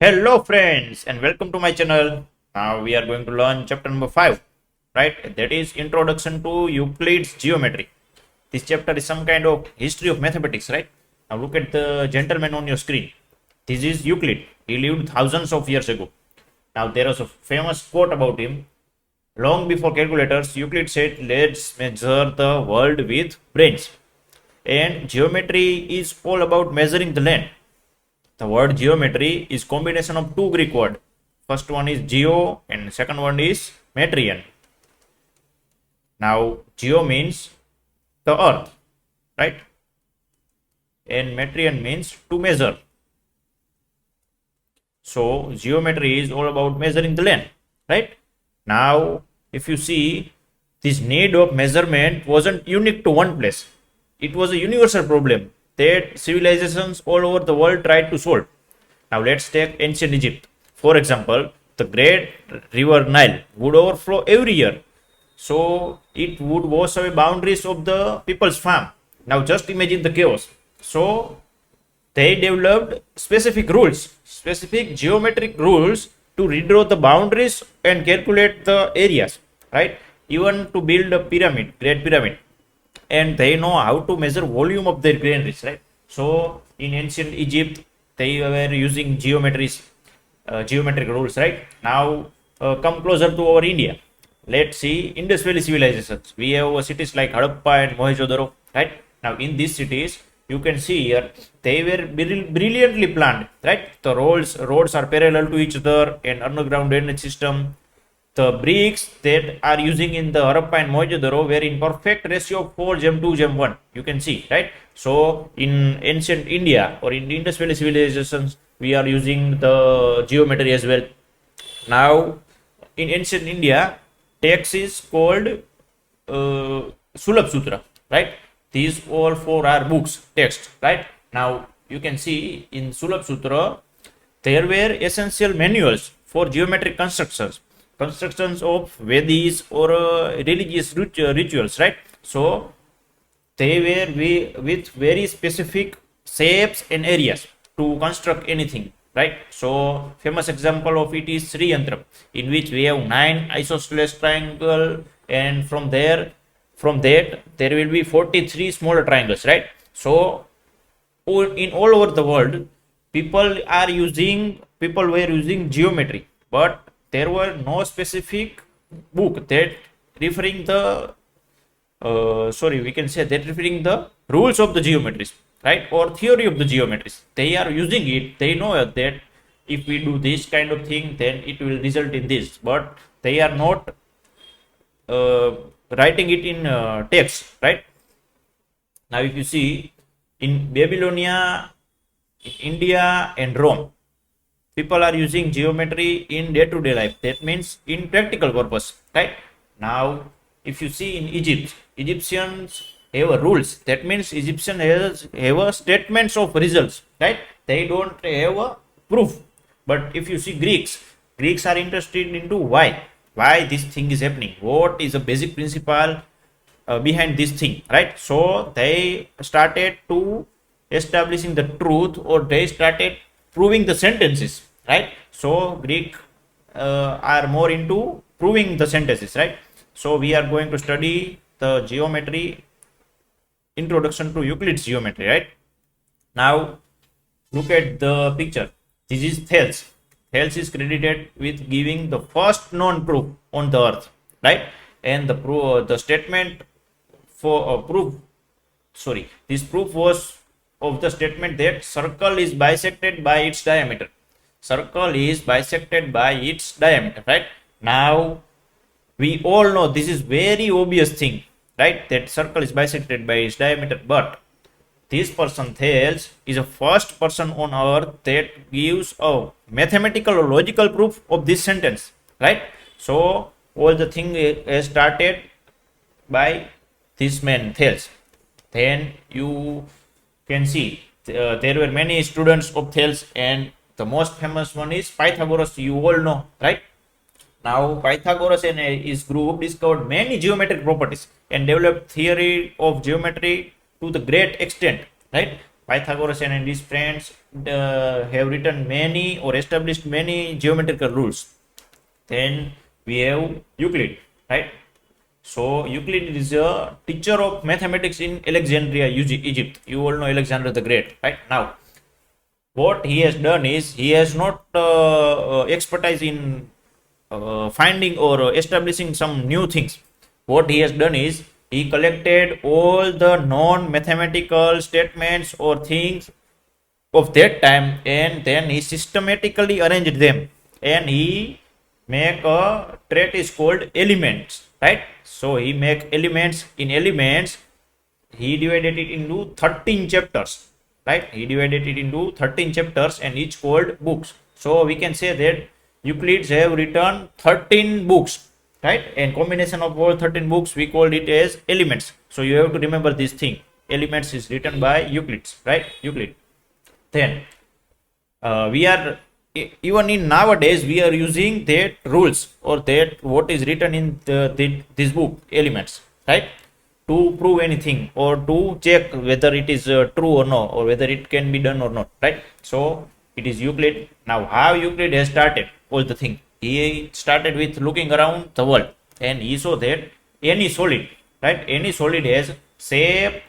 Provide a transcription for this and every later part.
Hello, friends, and welcome to my channel. Now we are going to learn chapter number 5, right? That is Introduction to Euclid's Geometry. This chapter is some kind of history of mathematics, right? Now look at the gentleman on your screen. This is Euclid. He lived thousands of years ago. Now there was a famous quote about him. Long before calculators, Euclid said, "Let's measure the world with brains." And geometry is all about measuring the land. The word geometry is combination of two Greek words. First one is geo and second one is metrian. Now geo means the earth, right? And metrian means to measure. So geometry is all about measuring the land, right? Now if you see, this need of measurement wasn't unique to one place. It was a universal problem that civilizations all over the world tried to solve. Now let's take ancient Egypt. For example, the great river Nile would overflow every year. So it would wash away boundaries of the people's farm. Now just imagine the chaos. So they developed specific rules, specific geometric rules to redraw the boundaries and calculate the areas, right? Even to build a pyramid, Great Pyramid, and they know how to measure volume of their granaries, right? So in ancient Egypt, they were using geometric rules, right? Now come closer to our India. Let's see Indus Valley civilizations. We have cities like Harappa and Mohenjo-daro, right? Now in these cities, you can see here they were brilliantly planned, right? The roads are parallel to each other, and underground drainage system. The bricks that are using in the Harappa and Mohenjo-daro were in perfect ratio of 4:2:1. You can see, right? So in ancient India or in Indus Valley civilizations, we are using the geometry as well. Now in ancient India, text is called Sulabh Sutra, right? These all four are books, text, right? Now you can see in Sulabh Sutra, there were essential manuals for geometric constructions of Vedis or religious rituals, right? So they were with very specific shapes and areas to construct anything, right? So famous example of it is Sri Yantram, in which we have 9 isosceles triangle, and from that there will be 43 smaller triangles, right? So in all over the world, people were using geometry, but there were no specific book that referring the we can say that referring the rules of the geometries, right, or theory of the geometries. They are using it. They know that if we do this kind of thing, then it will result in this, but they are not writing it in text, right? Now if you see in Babylonia, India and Rome, people are using geometry in day-to-day life. That means in practical purpose, right? Now if you see in Egypt, Egyptians have a rules. That means Egyptians have a statements of results, right? They don't have a proof. But if you see Greeks are interested into why this thing is happening, what is the basic principle behind this thing, right? So they started to establishing the truth, or they started proving the sentences, right? So Greek are more into proving the sentences, right? So we are going to study the geometry, introduction to Euclid's geometry, right? Now look at the picture. This is Thales. Thales is credited with giving the first known proof on the earth, right? And the statement for this proof was of the statement that circle is bisected by its diameter. Circle is bisected by its diameter, right? Now we all know this is very obvious thing, right? That circle is bisected by its diameter, but this person Thales is the first person on earth that gives a mathematical or logical proof of this sentence, right? So all the thing has started by this man Thales. Then you can see there were many students of Thales, and the most famous one is Pythagoras. You all know, right? Now Pythagoras and his group discovered many geometric properties and developed theory of geometry to the great extent, right? Pythagoras and his friends have written many or established many geometrical rules. Then we have Euclid, right? So Euclid is a teacher of mathematics in Alexandria, Egypt. You all know Alexander the Great, right? Now, what he has done is he has not expertise in finding or establishing some new things. What he has done is he collected all the non-mathematical statements or things of that time, and then he systematically arranged them, and he make a treatise called Elements, right? So he make elements. In Elements he divided it into 13 chapters, right? He divided it into 13 chapters and each called books. So we can say that Euclid have written 13 books, right? And combination of all 13 books we called it as Elements. So you have to remember this thing. Elements is written by Euclid, right? Euclid. Then we are even in nowadays we are using that rules or that what is written in this book Elements, right, to prove anything or to check whether it is true or no, or whether it can be done or not, right? So it is Euclid. Now how Euclid has started all the thing, he started with looking around the world and he saw that any solid, right, any solid has shape,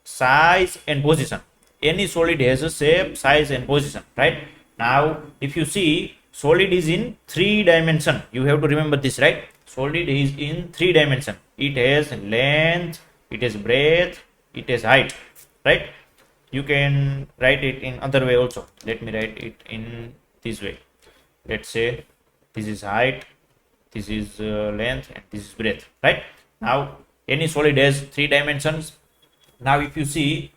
size and position. Any solid has a shape, size and position, right? Now if you see, solid is in 3 dimension. You have to remember this, right? Solid is in 3 dimension. It has length, it has breadth, it has height, right? You can write it in other way also. Let me write it in this way. Let's say this is height, this is length and this is breadth, right? Now any solid has 3 dimensions. Now if you see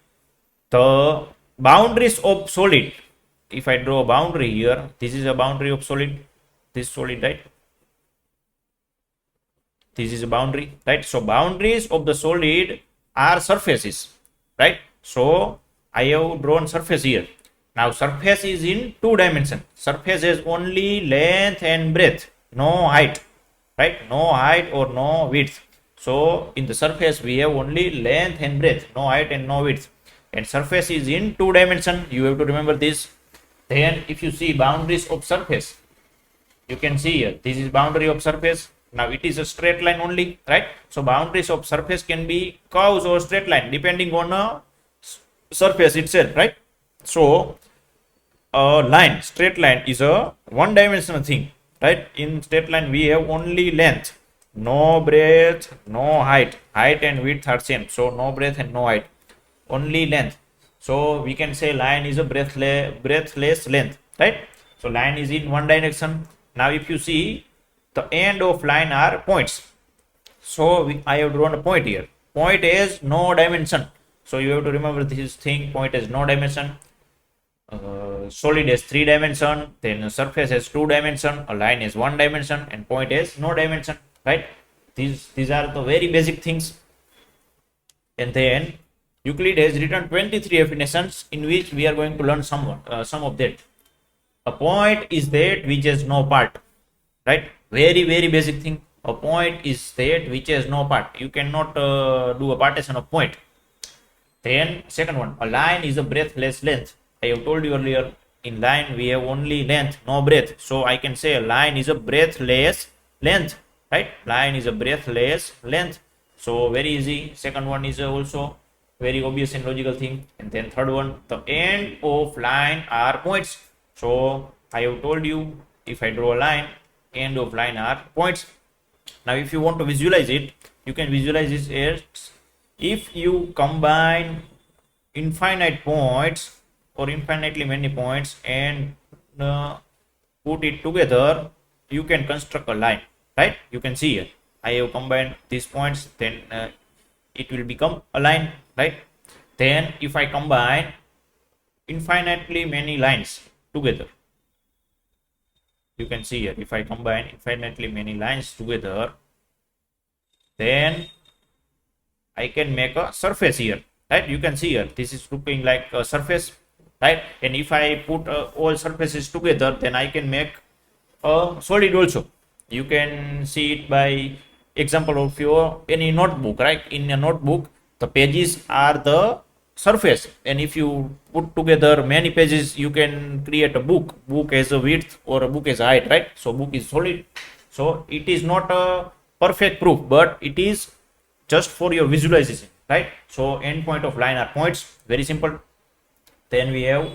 the boundaries of solid, if I draw a boundary here, this is a boundary of solid, this solid, right? This is a boundary, right? So boundaries of the solid are surfaces, right? So I have drawn surface here. Now surface is in 2 dimensions. Surface has only length and breadth, no height, right? No height or no width. So in the surface we have only length and breadth, no height and no width. And surface is in 2 dimensions. You have to remember this. Then if you see boundaries of surface, you can see here, this is boundary of surface. Now it is a straight line only, right? So boundaries of surface can be curves or straight line depending on a surface itself, right? So a line, straight line is a 1 dimensional thing, right? In straight line we have only length, no breadth, no height. Height and width are same, so no breadth and no height, only length. So we can say line is a breathless length, right? So line is in 1 direction. Now if you see, the end of line are points. So I have drawn a point here. Point has no dimension. So you have to remember this thing, point has no dimension. Solid has 3 dimension, then surface has 2 dimension, a line has 1 dimension and point has no dimension, right? These are the very basic things. And then Euclid has written 23 definitions in which we are going to learn some of that. A point is that which has no part, right? Very basic thing. A point is that which has no part. You cannot do a partition of point. Then second one, a line is a breadthless length. I have told you earlier, in line we have only length, no breadth. So I can say a line is a breadthless length, right? Line is a breadthless length. So very easy. Second one is also very obvious and logical thing. And then third one, the end of line are points. So I have told you, if I draw a line, end of line are points. Now if you want to visualize it, you can visualize this as if you combine infinite points or infinitely many points and put it together, you can construct a line, right? You can see here, I have combined these points, then it will become a line, right? Then if I combine infinitely many lines together, you can see here, if I combine infinitely many lines together, then I can make a surface here, right? You can see here, this is looking like a surface, right? And if I put all surfaces together, then I can make a solid also. You can see it by example of your any notebook, right? In a notebook, the pages are the surface, and if you put together many pages, you can create a book as a width or a book as a height, right? So book is solid, so it is not a perfect proof, but it is just for your visualization, right? So endpoint of line are points, very simple. Then we have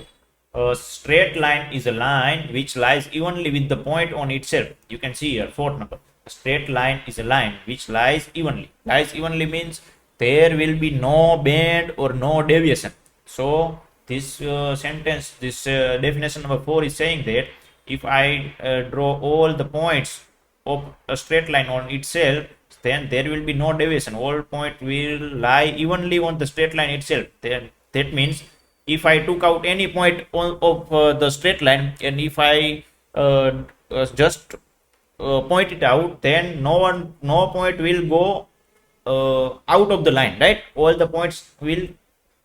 a straight line is a line which lies evenly with the point on itself. You can see here, fourth number. A straight line is a line which lies evenly. Lies evenly means there will be no bend or no deviation. So this sentence, this definition number 4 is saying that if I draw all the points of a straight line on itself, then there will be no deviation. All points will lie evenly on the straight line itself. Then that means if I took out any point of the straight line, and if I just point it out, then no point will go out of the line, right? All the points will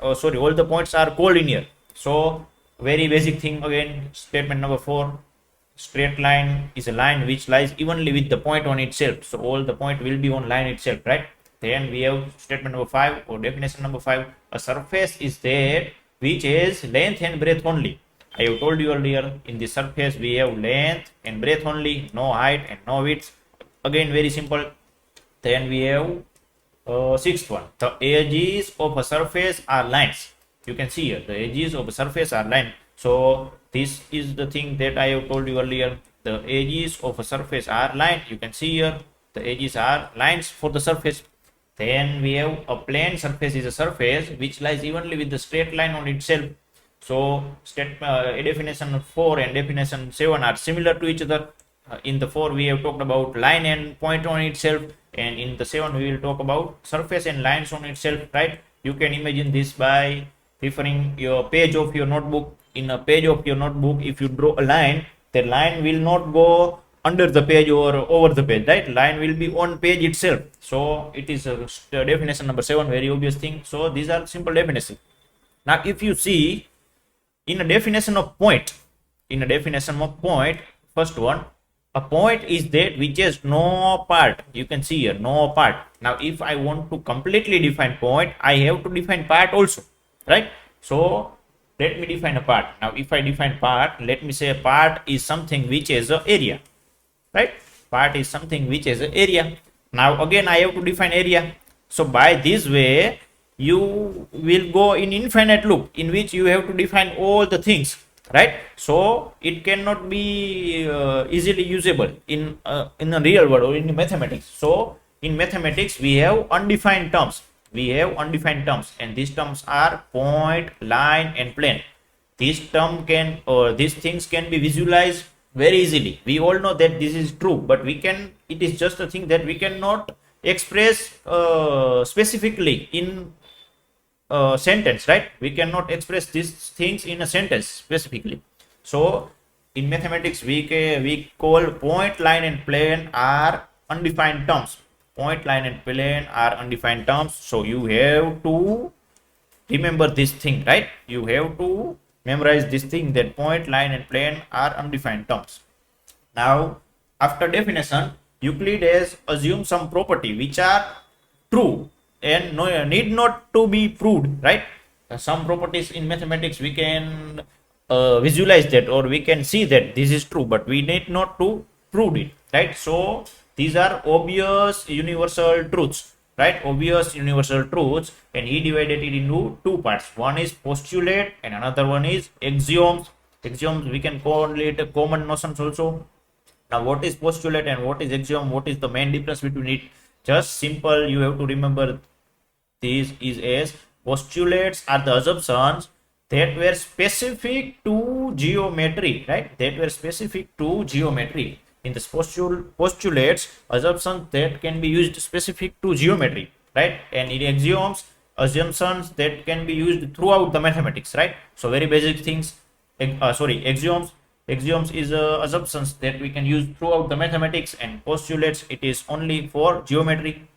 all the points are collinear. So very basic thing again, statement number 4, straight line is a line which lies evenly with the point on itself. So all the point will be on line itself, right? Then we have statement number 5 or definition number 5, a surface is there which is length and breadth only. I have told you earlier, in the surface we have length and breadth only, no height and no width. Again, very simple. Then we have sixth one, the edges of a surface are lines. You can see here, the edges of a surface are lines. So this is the thing that I have told you earlier. The edges of a surface are line. You can see here, the edges are lines for the surface. Then we have a plane surface is a surface which lies evenly with the straight line on itself. So definition 4 and definition 7 are similar to each other. In the 4 we have talked about line and point on itself, and in the 7 we will talk about surface and lines on itself, right? You can imagine this by referring your page of your notebook. In a page of your notebook, if you draw a line, the line will not go under the page or over the page, right? Line will be on page itself. So it is a definition number 7, very obvious thing. So these are simple definitions. Now if you see in a definition of point, first one, a point is that which has no part. You can see here, no part. Now if I want to completely define point, I have to define part also, right? So let me define a part. Now if I define part, let me say a part is something which has an area, right? Part is something which has an area. Now again I have to define area. So by this way you will go in infinite loop in which you have to define all the things, right? So it cannot be easily usable in the real world or in mathematics. So in mathematics we have undefined terms. And these terms are point, line and plane. These things can be visualized very easily. We all know that this is true, but it is just a thing that we cannot express specifically in a sentence, right? We cannot express these things in a sentence specifically. So in mathematics we call point, line and plane are undefined terms. Point, line and plane are undefined terms. So you have to remember this thing, right? You have to memorize this thing, that point, line and plane are undefined terms. Now after definition, Euclid has assumed some property which are true and need not to be proved, right? Some properties in mathematics we can visualize that, or we can see that this is true, but we need not to prove it, right? So these are obvious universal truths, right? Obvious universal truths, and he divided it into two parts. One is postulate and another one is axioms. Axioms we can call it common notions also. Now what is postulate and what is axiom? What is the main difference between it? Just simple, you have to remember this is as postulates are the assumptions that were specific to geometry, right? That were specific to geometry. In the postulates, assumptions that can be used specific to geometry, right? And in axioms, assumptions that can be used throughout the mathematics, right? So very basic things. Axioms is assumptions that we can use throughout the mathematics, and postulates, it is only for geometry.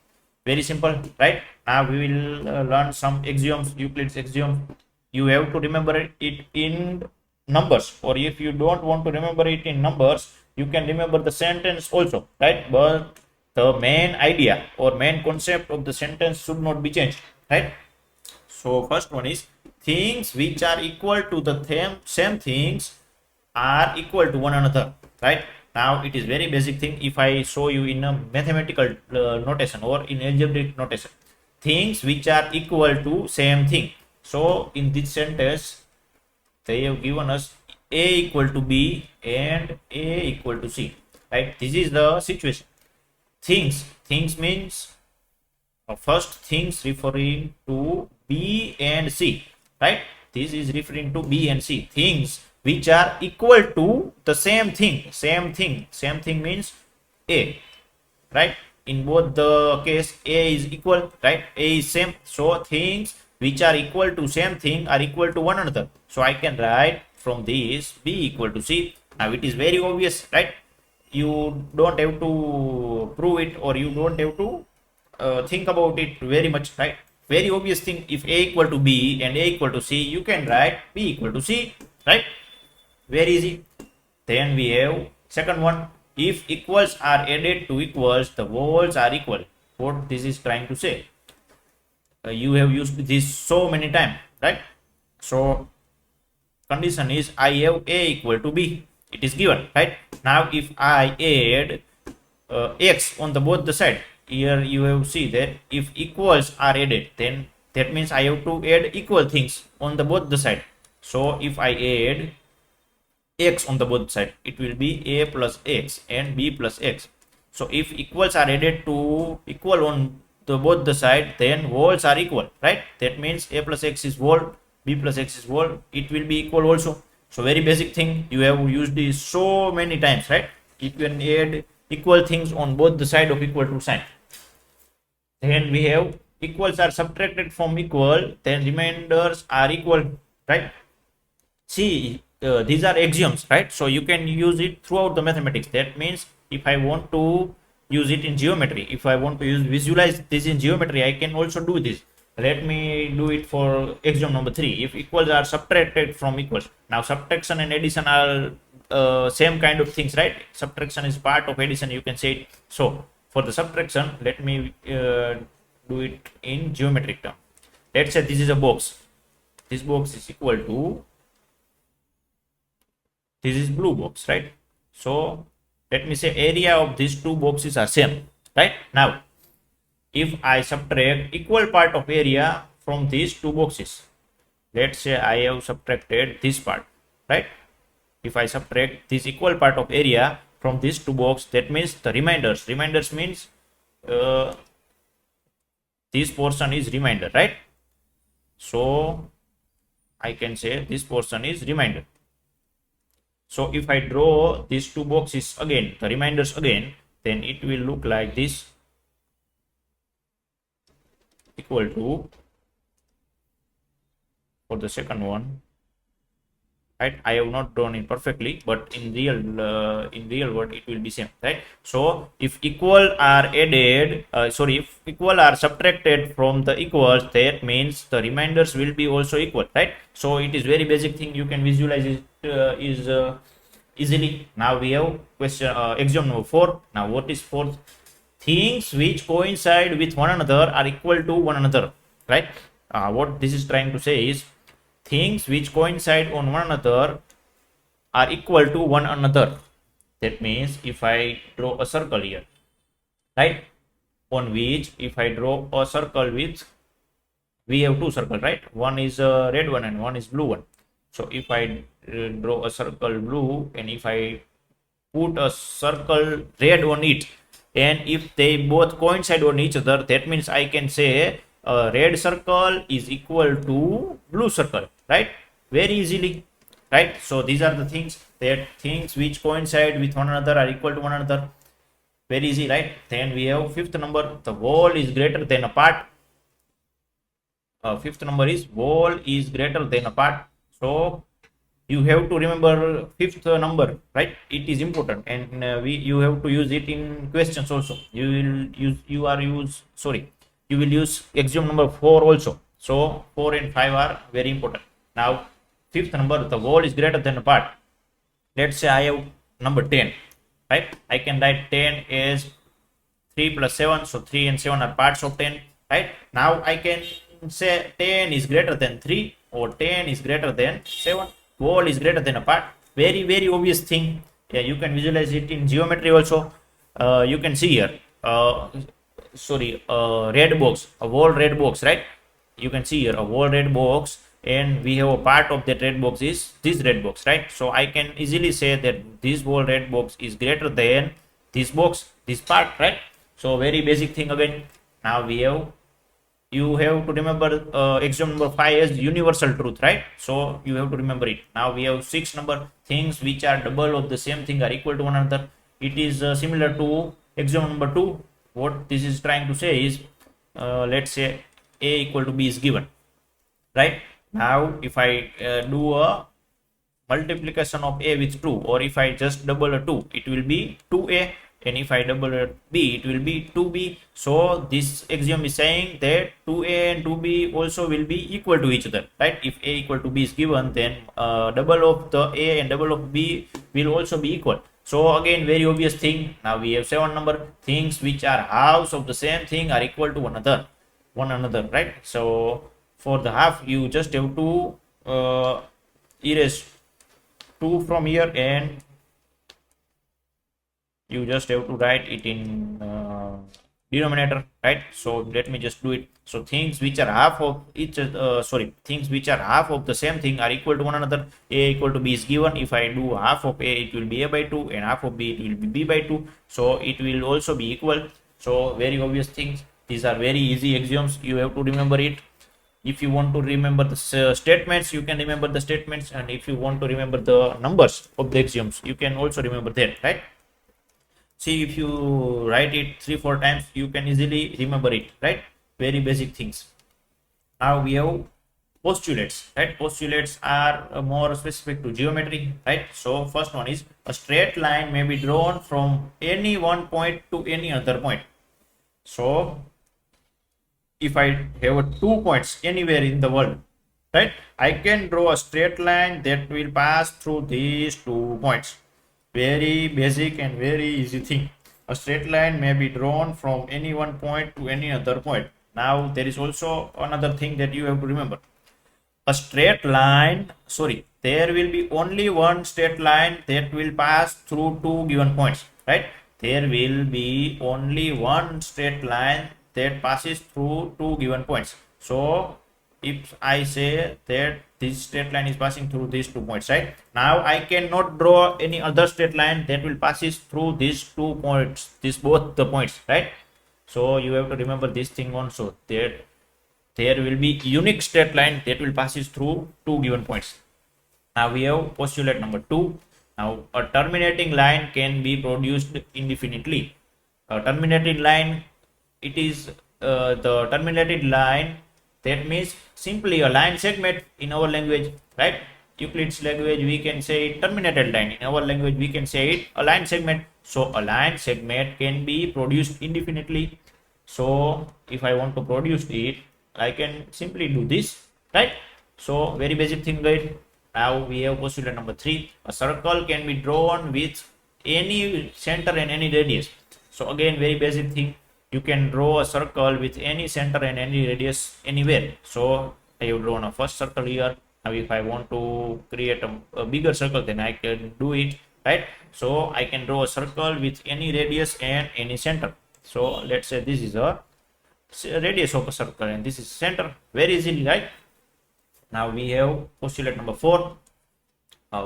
Very simple, right? Now we will learn some axioms, Euclid's axiom. You have to remember it in numbers, or if you don't want to remember it in numbers, you can remember the sentence also, right? But the main idea or main concept of the sentence should not be changed, right? So So first one is things which are equal to the same things are equal to one another, right? Now it is very basic thing. If I show you in a mathematical notation or in algebraic notation, things which are equal to same thing. So in this sentence, they have given us A equal to B and A equal to C, right? This is the situation. Things means first things referring to B and C, right? This is referring to B and C. Things which are equal to the same thing. Same thing means A, right? In both the case, A is equal, right? A is same. So things which are equal to same thing are equal to one another. So I can write from this B equal to C. Now it is very obvious, right? You don't have to prove it, or you don't have to think about it very much, right? Very obvious thing. If A equal to B and A equal to C, you can write B equal to C, right? Very easy. Then we have second one. If equals are added to equals, the wholes are equal. What this is trying to say? You have used this so many times, right? So condition is I have A equal to B. It is given, right? Now if I add X on the both the side, here you have see that if equals are added, then that means I have to add equal things on the both the side. So if I add X on the both side, it will be A plus X and B plus X. So if equals are added to equal on the both the side, then wholes are equal, right? That means A plus X is whole, B plus X is whole, it will be equal also. So very basic thing, you have used this so many times, right? You can add equal things on both the side of equal to sign. Then we have equals are subtracted from equal, then remainders are equal, right? See, these are axioms, right? So you can use it throughout the mathematics. That means if I want to use it in geometry, if I want to visualize this in geometry, I can also do this. Let me do it for axiom number 3. If equals are subtracted from equals, now subtraction and addition are same kind of things, right? Subtraction is part of addition, you can say it. So for the subtraction, let me do it in geometric term. Let's say this is a box. This box is equal to this is blue box, right? So let me say area of these two boxes are same, right? Now if I subtract equal part of area from these two boxes, let's say I have subtracted this part, right? If I subtract this equal part of area from these two boxes, that means the remainders means this portion is remainder, right? So I can say this portion is remainder. So if I draw these two boxes again, the remainders again, then it will look like this, equal to, for the second one, right? I have not drawn it perfectly, but in real world it will be same, right? So if equal are added, if equal are subtracted from the equals, that means the remainders will be also equal, right? So it is very basic thing, you can visualize it easily. Now we have question axiom number 4. Now what is fourth? Things which coincide with one another are equal to one another, right? What this is trying to say is things which coincide on one another are equal to one another. That means if I draw a circle here, right, on which if I draw a circle with, we have two circles, right? One is a red one and one is blue one. So if I draw a circle blue and if I put a circle red on it, and if they both coincide on each other, that means I can say a red circle is equal to blue circle, right? Very easily, right? So these are the things, that things which coincide with one another are equal to one another. Very easy, right? Then we have fifth number, the whole is greater than a part. Fifth number is whole is greater than a part. So you have to remember fifth number, right? It is important, and you have to use it in questions also. You will use axiom number 4 also. So 4 and 5 are very important. Now fifth number, the whole is greater than a part. Let's say I have number 10, right? I can write 10 as 3 plus 7, so 3 and 7 are parts of 10, right? Now I can say 10 is greater than 3 or 10 is greater than 7, whole is greater than a part. Very, very obvious thing. Yeah, you can visualize it in geometry also. You can see here, red box, a whole red box, right? You can see here a whole red box, and we have a part of that red box is this red box, right? So I can easily say that this whole red box is greater than this box, this part, right? So very basic thing again. Now we have, you have to remember exam number 5 as universal truth, right? So you have to remember it. Now we have 6 number, things which are double of the same thing are equal to one another. It is similar to exam number 2. What this is trying to say is, let's say a equal to b is given, right? Now if I do a multiplication of a with 2, or if I just double a 2, it will be 2a, and if I double a b, it will be 2b. So this axiom is saying that 2a and 2b also will be equal to each other, right? If a equal to b is given, then double of the a and double of b will also be equal. So again, very obvious thing. Now we have 7 number, things which are halves of the same thing are equal to one another, right? So for the half, you just have to erase 2 from here, and you just have to write it in denominator, right? So let me just do it. So things which are half of things which are half of the same thing are equal to one another. A equal to b is given. If I do half of a, it will be a by 2, and half of b, it will be b by 2. So it will also be equal. So very obvious things. These are very easy axioms. You have to remember it. If you want to remember the statements, you can remember the statements, and if you want to remember the numbers of the axioms, you can also remember that, right? See, if you write it 3-4 times, you can easily remember it, right? Very basic things. Now we have postulates, right? Postulates are more specific to geometry, right? So first one is, a straight line may be drawn from any one point to any other point. So if I have 2 points anywhere in the world, right, I can draw a straight line that will pass through these 2 points. Very basic and very easy thing. A straight line may be drawn from any one point to any other point. Now there is also another thing that you have to remember. A straight line, there will be only one straight line that will pass through 2 given points, right? There will be only one straight line that passes through 2 given points. So if I say that this straight line is passing through these 2 points, right? Now I cannot draw any other straight line that will passes through these 2 points, both the points, right? So you have to remember this thing also, that there will be unique straight line that will passes through 2 given points. Now we have postulate number 2. Now a terminating line can be produced indefinitely. A terminating line, it is the terminated line, that means simply a line segment in our language, right? Euclid's language, we can say terminated line. In our language, we can say it a line segment. So a line segment can be produced indefinitely. So if I want to produce it, I can simply do this, right? So very basic thing, right? Now we have postulate number 3. A circle can be drawn with any center and any radius. So again, very basic thing. You can draw a circle with any center and any radius anywhere. So I have drawn a first circle here. Now if I want to create a bigger circle, then I can do it, right? So I can draw a circle with any radius and any center. So let's say this is a radius of a circle and this is center. Very easily, right? Now we have postulate number 4.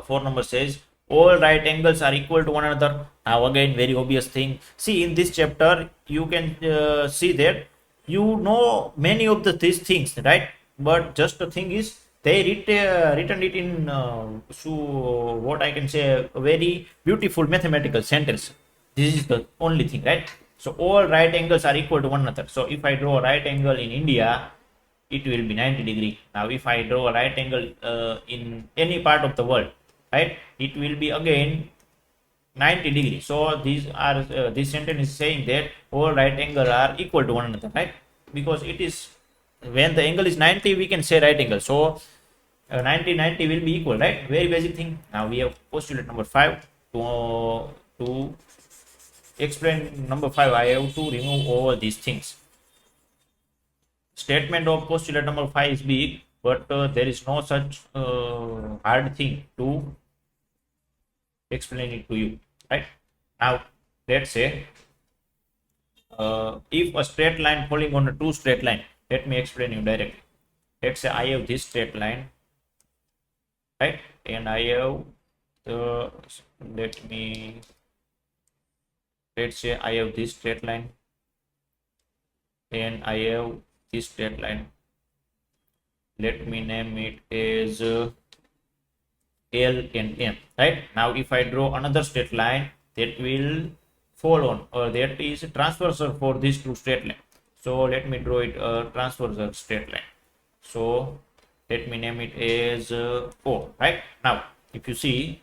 4 number says, all right angles are equal to one another. Now again, very obvious thing. See, in this chapter, you can see that you know many of these things, right? But just the thing is, they written it in what I can say, a very beautiful mathematical sentence. This is the only thing, right? So all right angles are equal to one another. So if I draw a right angle in India, it will be 90 degree. Now if I draw a right angle in any part of the world, right, it will be again 90 degrees. So these are this sentence is saying that all right angles are equal to one another, right? Because it is, when the angle is 90, we can say right angle. So 90 will be equal, right? Very basic thing. Now we have postulate number 5. To explain number 5, I have to remove all these things. statement of postulate number 5 is big, but there is no such hard thing to explain it to you, right? Now, let's say if a straight line falling on a two straight line, let me explain you directly. Let's say I have this straight line, right? And I have the, let's say I have this straight line and I have this straight line. Let me name it as L and M, right? Now, if I draw another straight line that will fall on, or that is transversal for these two straight line. So let me draw it a transversal straight line. So let me name it as O, right? Now, if you see,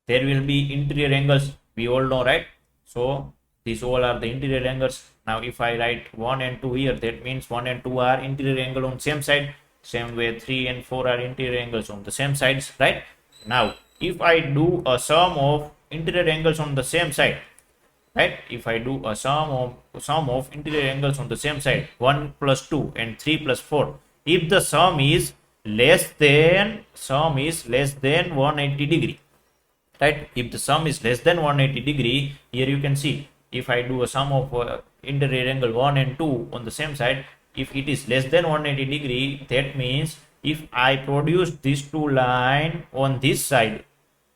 there will be interior angles, we all know, right? So these all are the interior angles. Now, if I write 1 and 2 here, that means 1 and 2 are interior angle on same side. Same way 3 and 4 are interior angles on the same sides, right? Now, if I do a sum of interior angles on the same side, right? If I do a sum of interior angles on the same side, 1 plus 2 and 3 plus 4, if the sum is less than 180 degree, right? If the sum is less than 180 degree, here you can see, if I do a sum of interior angle 1 and 2 on the same side, if it is less than 180 degree, that means if I produce these two line on this side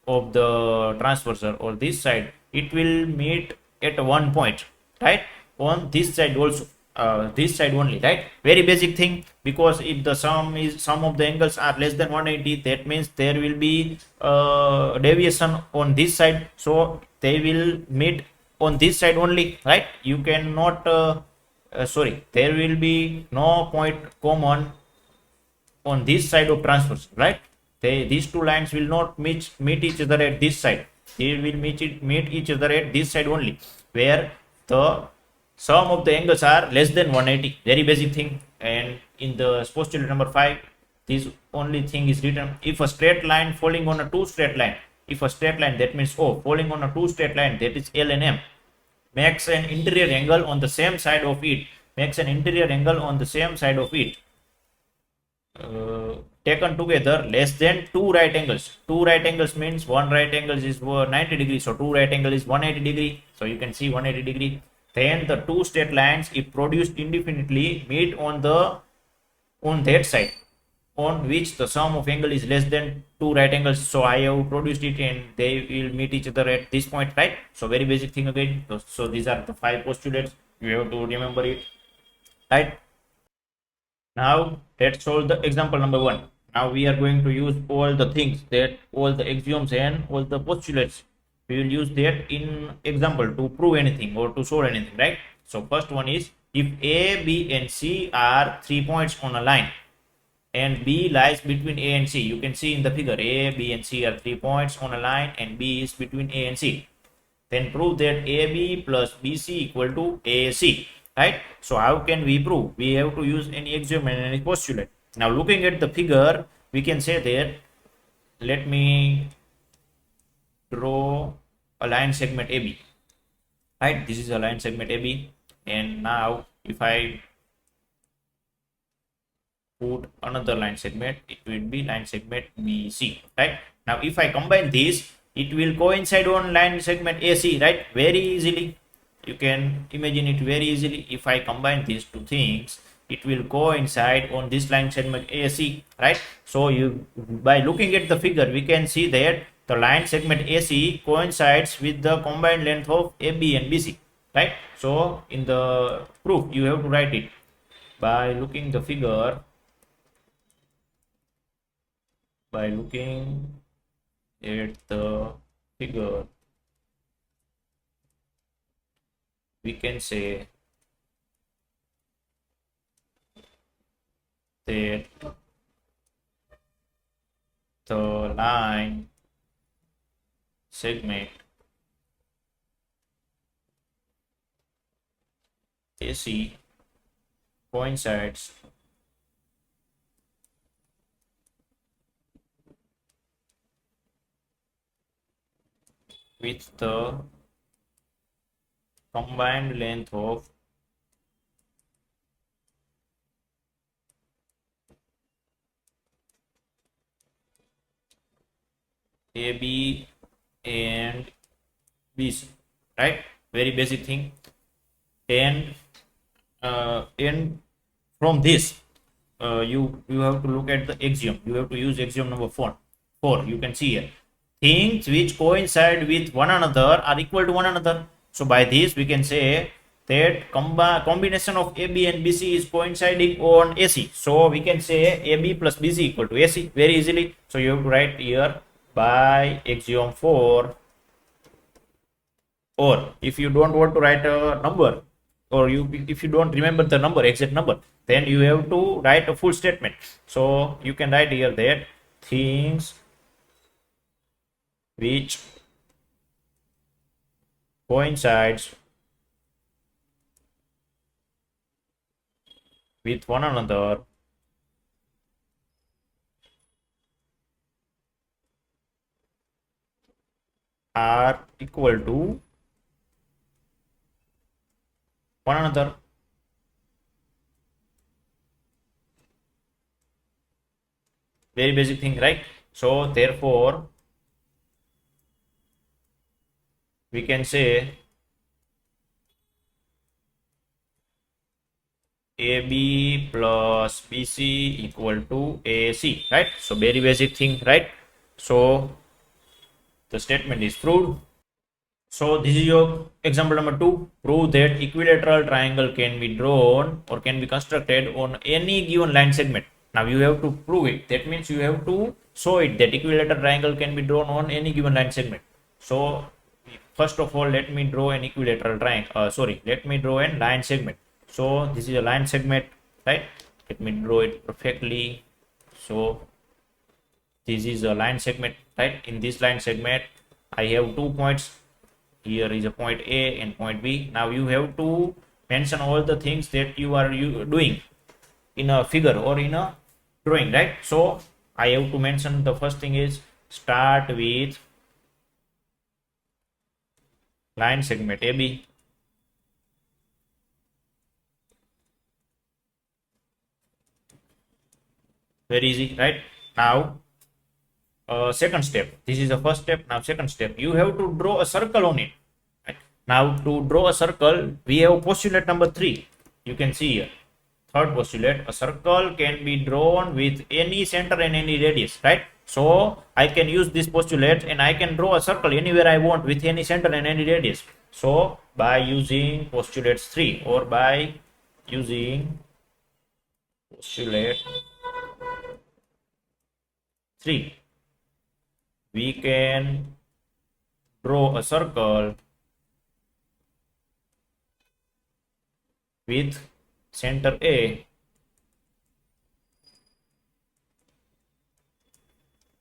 of the transversal or this side, it will meet at one point, right? On this side also, this side only, right? Very basic thing, because if the sum of the angles are less than 180, that means there will be deviation on this side, so they will meet on this side only, right? You cannot there will be no point common on this side of transversal, right? These two lines will not meet each other at this side. They will meet each other at this side only, where the sum of the angles are less than 180. Very basic thing. And in the postulate number 5, this only thing is written. If a straight line falling on a two straight line, if a straight line, that means O, falling on a two straight line, that is L and M, makes an interior angle on the same side of it, taken together less than two right angles. Two right angles means one right angle is 90 degrees, so two right angle is 180 degree. So you can see 180 degree. Then the two straight lines, if produced indefinitely, meet on that side on which the sum of angle is less than two right angles. So I have produced it and they will meet each other at this point, right? So very basic thing again. So these are the 5 postulates. You have to remember it, right? Now let's solve the example number 1. Now we are going to use all the things, that all the axioms and all the postulates. We will use that in example to prove anything or to solve anything, right? So first one is, if A, B and C are 3 points on a line and B lies between A and C. You can see in the figure, A, B and C are 3 points on a line and B is between A and C. Then prove that AB plus BC equal to AC, right? So how can we prove? We have to use any axiom and any postulate. Now looking at the figure, we can say that, let me draw a line segment AB, right? This is a line segment AB, and now if I put another line segment, it will be line segment BC, right? Now if I combine this, it will coincide on line segment AC, right? Very easily, you can imagine it very easily. If I combine these two things, it will coincide on this line segment AC, right? So you, by looking at the figure, we can see that the line segment AC coincides with the combined length of AB and BC, right? So in the proof, you have to write it by looking the figure, by looking at the figure, we can say that the line segment AC coincides with the combined length of AB and BC, right? Very basic thing. And from this, you have to look at the axiom. You have to use axiom number 4. You can see here, things which coincide with one another are equal to one another. So by this we can say that combination of AB and BC is coinciding on AC. So we can say AB plus BC equal to AC very easily. So you have to write here by axiom 4. Or if you don't want to write a number, or if you don't remember the number, exact number, then you have to write a full statement. So you can write here that things which coincides with one another are equal to one another. Very basic thing, right? So therefore we can say AB plus BC equal to AC, right? So very basic thing, right? So the statement is proved. So this is your example number 2. Prove that equilateral triangle can be drawn or can be constructed on any given line segment. Now you have to prove it. That means you have to show it that equilateral triangle can be drawn on any given line segment. So first of all, let me draw an equilateral triangle. Let me draw a line segment. So this is a line segment, right? Let me draw it perfectly. So this is a line segment, right? In this line segment, I have 2 points. Here is a point A and point B. Now you have to mention all the things that you are doing in a figure or in a drawing, right? So I have to mention the first thing is start with line segment AB. Very easy, right? Now second step, this is the first step. Now second step, you have to draw a circle on it, right? Now to draw a circle, we have postulate number 3. You can see here, third postulate, a circle can be drawn with any center and any radius, right? So I can use this postulate and I can draw a circle anywhere I want with any center and any radius. So by using postulates 3 or by using postulate 3, we can draw a circle with center A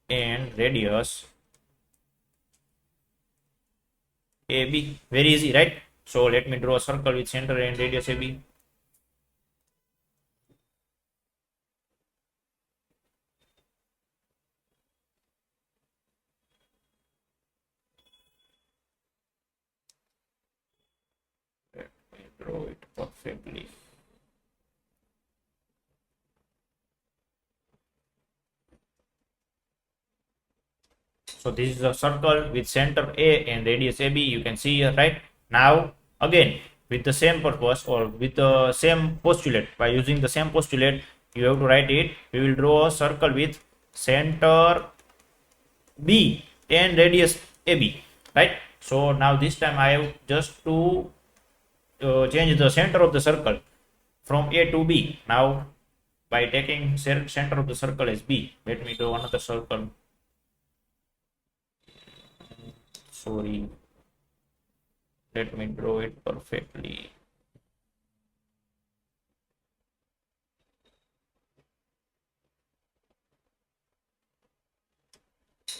and radius AB. Very easy, right? So let me draw a circle with center and radius AB. Draw it perfectly. So this is a circle with center A and radius AB. You can see here, right? Now again with the same purpose or with the same postulate, by using the same postulate, you have to write it. We will draw a circle with center B and radius AB, right? So now this time I have just to change the center of the circle from A to B. Now by taking center of the circle as B, let me draw another circle. Let me draw it perfectly.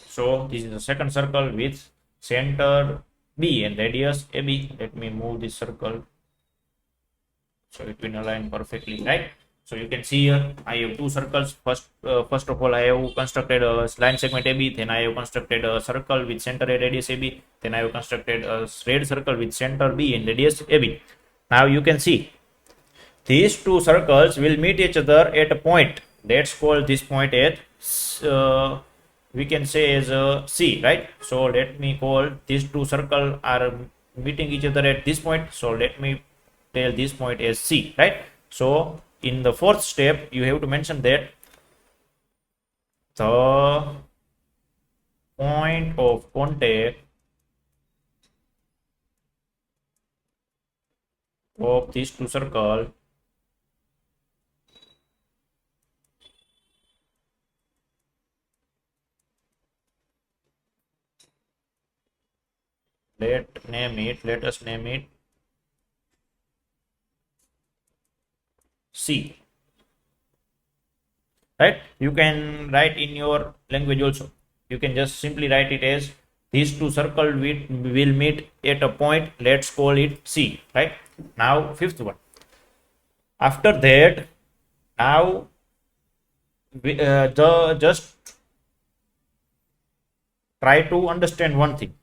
So this is the second circle with center B and radius AB. Let me move this circle so it will align perfectly, right? So you can see here I have 2 circles. First of all, I have constructed a line segment AB. Then I have constructed a circle with center and radius AB. Then I have constructed a red circle with center B and radius AB. Now you can see these 2 circles will meet each other at a point. Let's call this point at we can say as C, right? So let me call these two circles are meeting each other at this point. So let me tell this point as C, right? So in the fourth step, you have to mention that the point of contact of these two circles let us name it C, right? You can write in your language also. You can just simply write it as these two circles will meet at a point, let's call it C, right? Now fifth one. After that, now just try to understand one thing.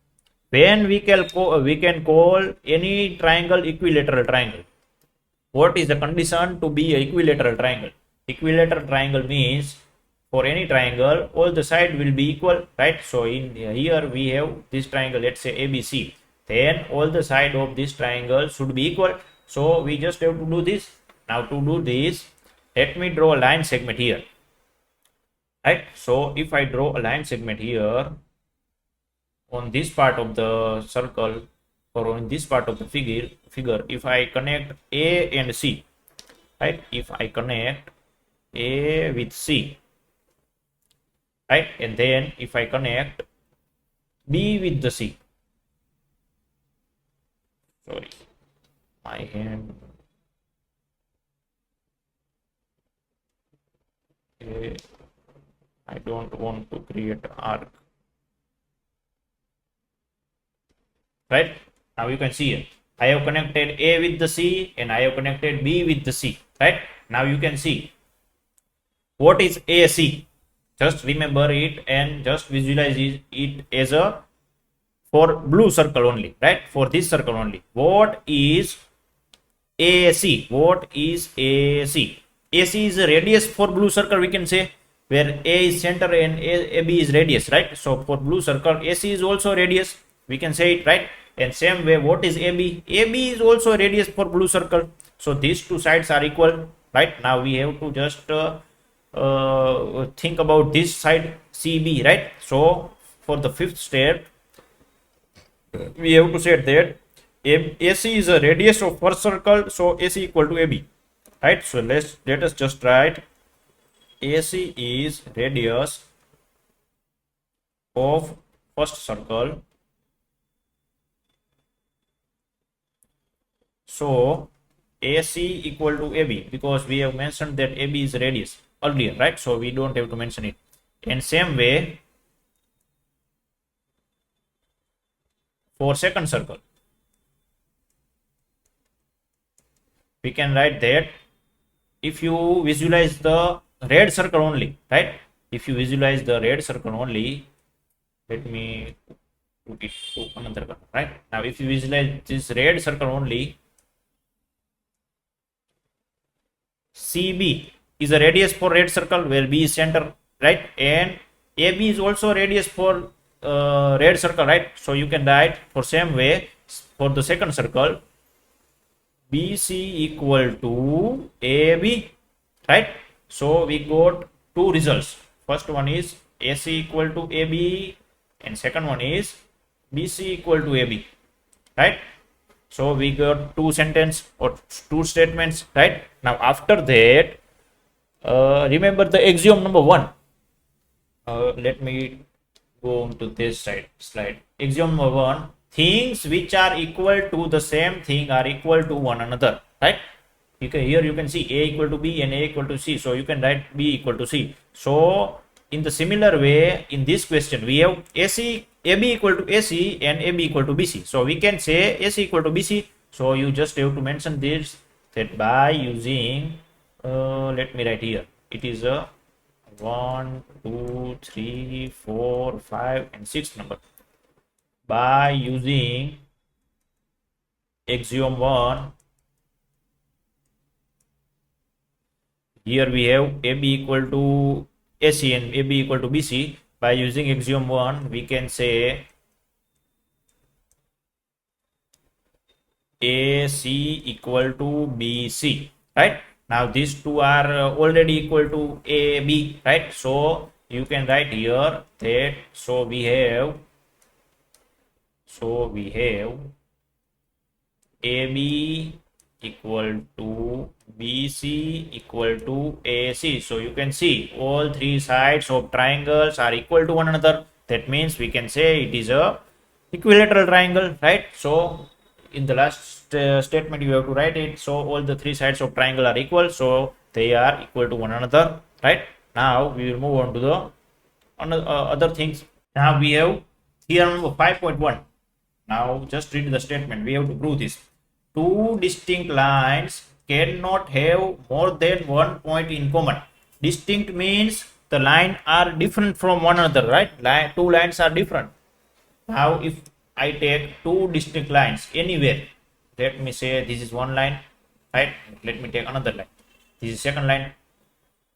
When we can call any triangle equilateral triangle, what is the condition to be an equilateral triangle? Equilateral triangle means for any triangle all the side will be equal, right? So in here we have this triangle, let's say ABC, then all the side of this triangle should be equal. So we just have to do this. Now to do this, let me draw a line segment here, right? So if I draw a line segment here on this part of the circle or on this part of the figure, if I connect A and C, right? If I connect A with C, right? And then if I connect B with the C, sorry, my hand, I don't want to create arc, right? Now you can see it. I have connected A with the C and I have connected B with the C, right? Now you can see what is AC. Just remember it and just visualize it as a for blue circle only, right? For this circle only. What is AC? What is AC? AC is a radius for blue circle, we can say, where A is center and AB is radius, right? So for blue circle, AC is also radius, we can say it, right? And same way, what is AB? AB is also a radius for blue circle. So these two sides are equal, right? Now we have to just think about this side CB, right? So for the fifth step, we have to say that AC is a radius of first circle, so AC equal to AB, right? So let us just write AC is radius of first circle. So AC equal to AB, because we have mentioned that AB is radius earlier, right? So we don't have to mention it. And same way for second circle, we can write that if you visualize the red circle only, right? If you visualize the red circle only, let me put it to another color, right? Now if you visualize this red circle only, CB is a radius for red circle where B is center, right? And AB is also radius for red circle, right? So you can write for same way for the second circle, BC equal to AB, right? So we got two results. First one is AC equal to AB and second one is BC equal to AB, right? So we got two sentences or two statements, right? Now after that, remember the axiom number one. Let me go on to this slide. Axiom number one: things which are equal to the same thing are equal to one another, right? Here you can see A equal to B and A equal to C. So you can write B equal to C. So in the similar way, in this question, we have AB equal to AC and AB equal to BC. So we can say AC equal to BC. So you just have to mention this, that by using, let me write here. It is a 1, 2, 3, 4, 5 and 6 number. By using axiom 1, here we have AB equal to AC and AB equal to BC. by using axiom 1, we can say AC equal to BC, right? Now these two are already equal to AB, right? So you can write here that we have AB equal to BC equal to AC. So you can see all three sides of triangles are equal to one another. That means we can say it is a equilateral triangle, right? So in the last statement you have to write it. So all the three sides of triangle are equal, so they are equal to one another, right? Now we will move on to the other things. Now we have theorem number 5.1. Now just read the statement. We have to prove this. Two distinct lines cannot have more than one point in common. Distinct means the line are different from one another, right? Two lines are different. Now if I take two distinct lines anywhere, let me say this is one line, right? Let me take another line. This is second line.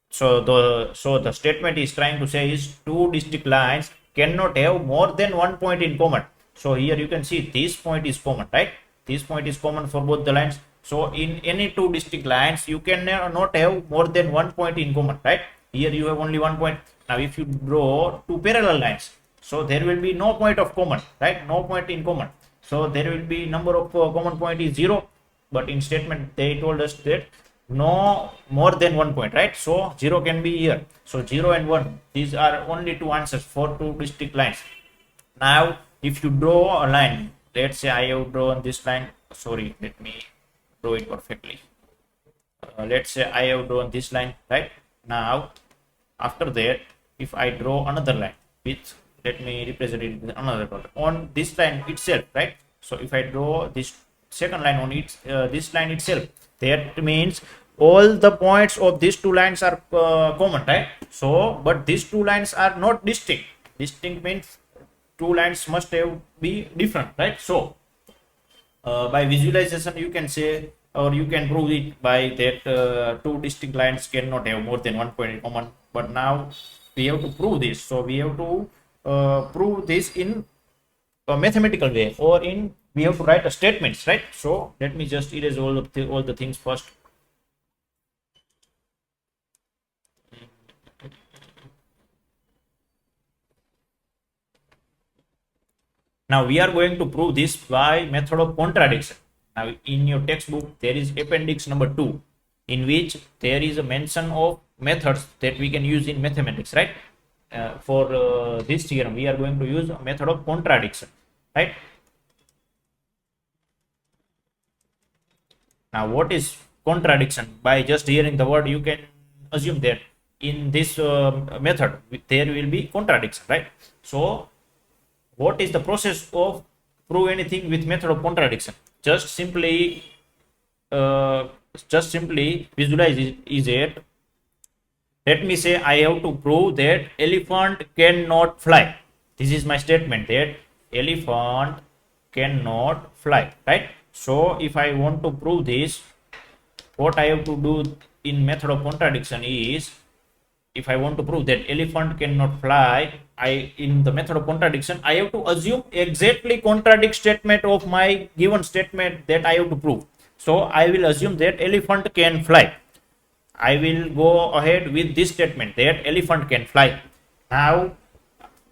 So the statement is trying to say is two distinct lines cannot have more than one point in common. So here you can see this point is common, right? This point is common for both the lines. So in any two distinct lines, you can not have more than one point in common, right? Here you have only one point. Now if you draw two parallel lines, so there will be no point of common, right? No point in common. So there will be number of common point is 0. But in statement they told us that no more than one point, right? So 0 can be here. So 0 and 1, these are only two answers for two distinct lines. Now if you draw a line, let's say I have drawn this line. Sorry, let me draw it perfectly. Let's say I have drawn this line, right? Now after that, if I draw another line with, let me represent it with another color on this line itself, right? So if I draw this second line on it, this line itself, that means all the points of these two lines are common, right? So but these two lines are not distinct. Distinct means two lines must have be different, right? So by visualization you can say, or you can prove it by that two distinct lines cannot have more than one point in common. But now we have to prove this. So we have to prove this in a mathematical way, or in we have to write a statements, right? So let me just erase all the things first. Now we are going to prove this by method of contradiction. Now in your textbook there is appendix number 2, in which there is a mention of methods that we can use in mathematics, right? For this theorem we are going to use a method of contradiction, right? Now what is contradiction? By just hearing the word you can assume that in this method there will be contradiction, right? So what is the process of prove anything with method of contradiction? Just simply visualize it. Is it, let me say I have to prove that elephant cannot fly. This is my statement, that elephant cannot fly, right? So if I want to prove this, what I have to do in method of contradiction is, if I want to prove that elephant cannot fly, in the method of contradiction I have to assume exactly contradict statement of my given statement that I have to prove. So I will assume that elephant can fly. I will go ahead with this statement that elephant can fly. Now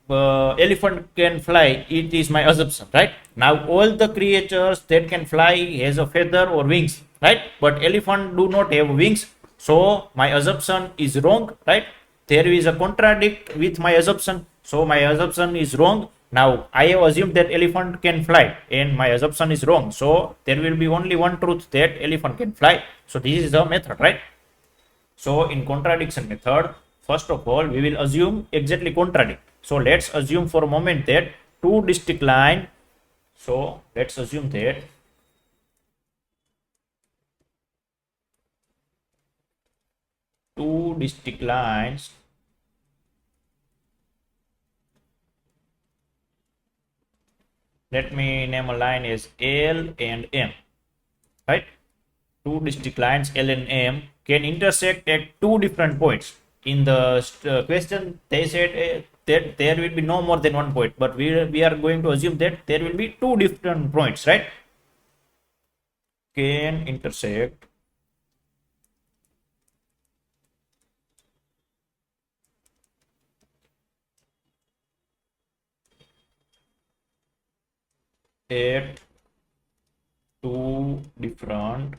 elephant can fly, it is my assumption, right? Now all the creatures that can fly has a feather or wings, right? But elephant do not have wings. So my assumption is wrong, right? There is a contradict with my assumption. So my assumption is wrong. Now I have assumed that elephant can fly and my assumption is wrong. So there will be only one truth, that elephant can fly. So this is the method, right? So in contradiction method, first of all, we will assume exactly contradict. So let's assume for a moment that two distinct line. So let's assume that two distinct lines let me name a line as L and M, right? Two distinct lines L and M can intersect at two different points. In the question they said that there will be no more than one point, but we are going to assume that there will be two different points, right? Can intersect at two different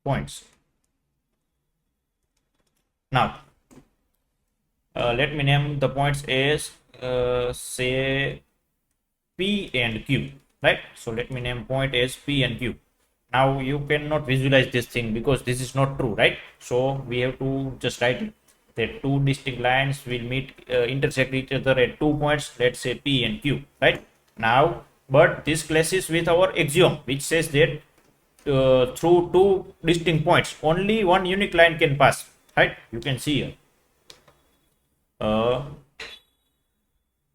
points. Now, let me name the points as say P and Q, right? So let me name point as P and Q. Now you cannot visualize this thing because this is not true, right? So we have to just write it that two distinct lines will meet intersect each other at 2 points, let's say P and Q, right? Now, but this clashes with our axiom which says that through two distinct points only one unique line can pass, right? You can see here.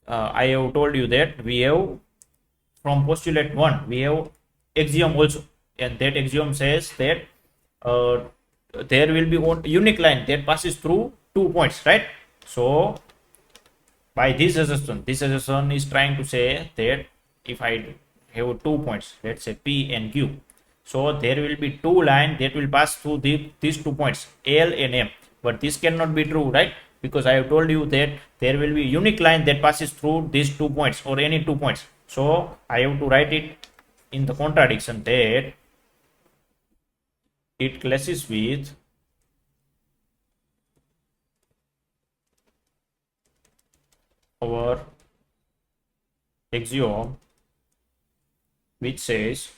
I have told you that we have from postulate 1 we have axiom also, and that axiom says that there will be one unique line that passes through 2 points, right? So by this assertion is trying to say that if I have 2 points, let's say P and Q, so there will be two lines that will pass through these 2 points L and M, but this cannot be true, right? Because I have told you that there will be unique line that passes through these 2 points or any 2 points. So I have to write it in the contradiction that it clashes with our axiom which says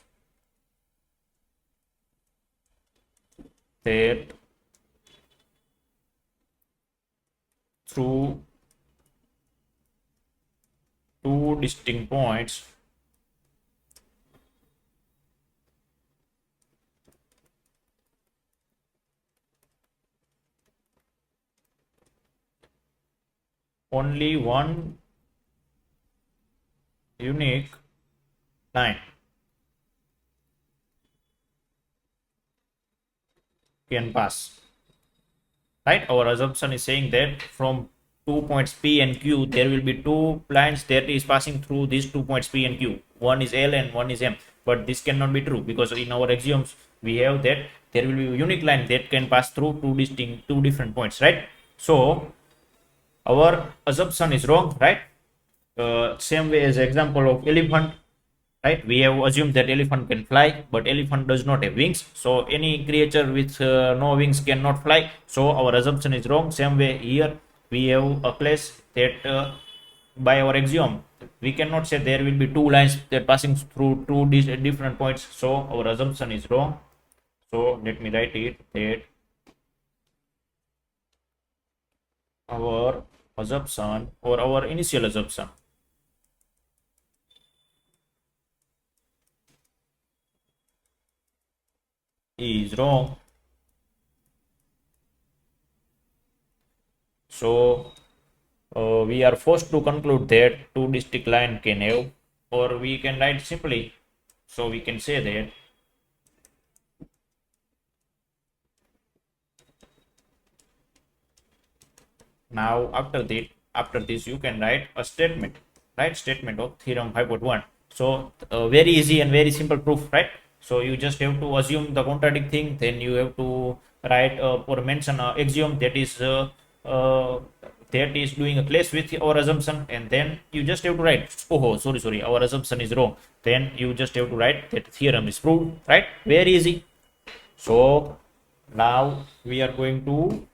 that through two distinct points only one unique line can pass, right? Our assumption is saying that from 2 points P and Q there will be two lines that is passing through these 2 points P and Q. One is L and one is M, but this cannot be true because in our axioms we have that there will be a unique line that can pass through two different points, right? So our assumption is wrong, right? Same way as example of elephant, right? We have assumed that elephant can fly, but elephant does not have wings, so any creature with no wings cannot fly, so our assumption is wrong. Same way here we have a place that by our axiom we cannot say there will be two lines that passing through two different points, so our assumption is wrong. So let me write it that our assumption or our initial assumption is wrong. So we are forced to conclude that two distinct line can have, or we can write simply, so we can say that now after this you can write a statement, right? Statement of theorem 5.1. So very easy and very simple proof, right? So you just have to assume the contradict thing, then you have to write or mention an axiom that is doing a clash with our assumption, and then you just have to write, oh sorry, our assumption is wrong, then you just have to write that theorem is proved, right? Very easy. So now we are going to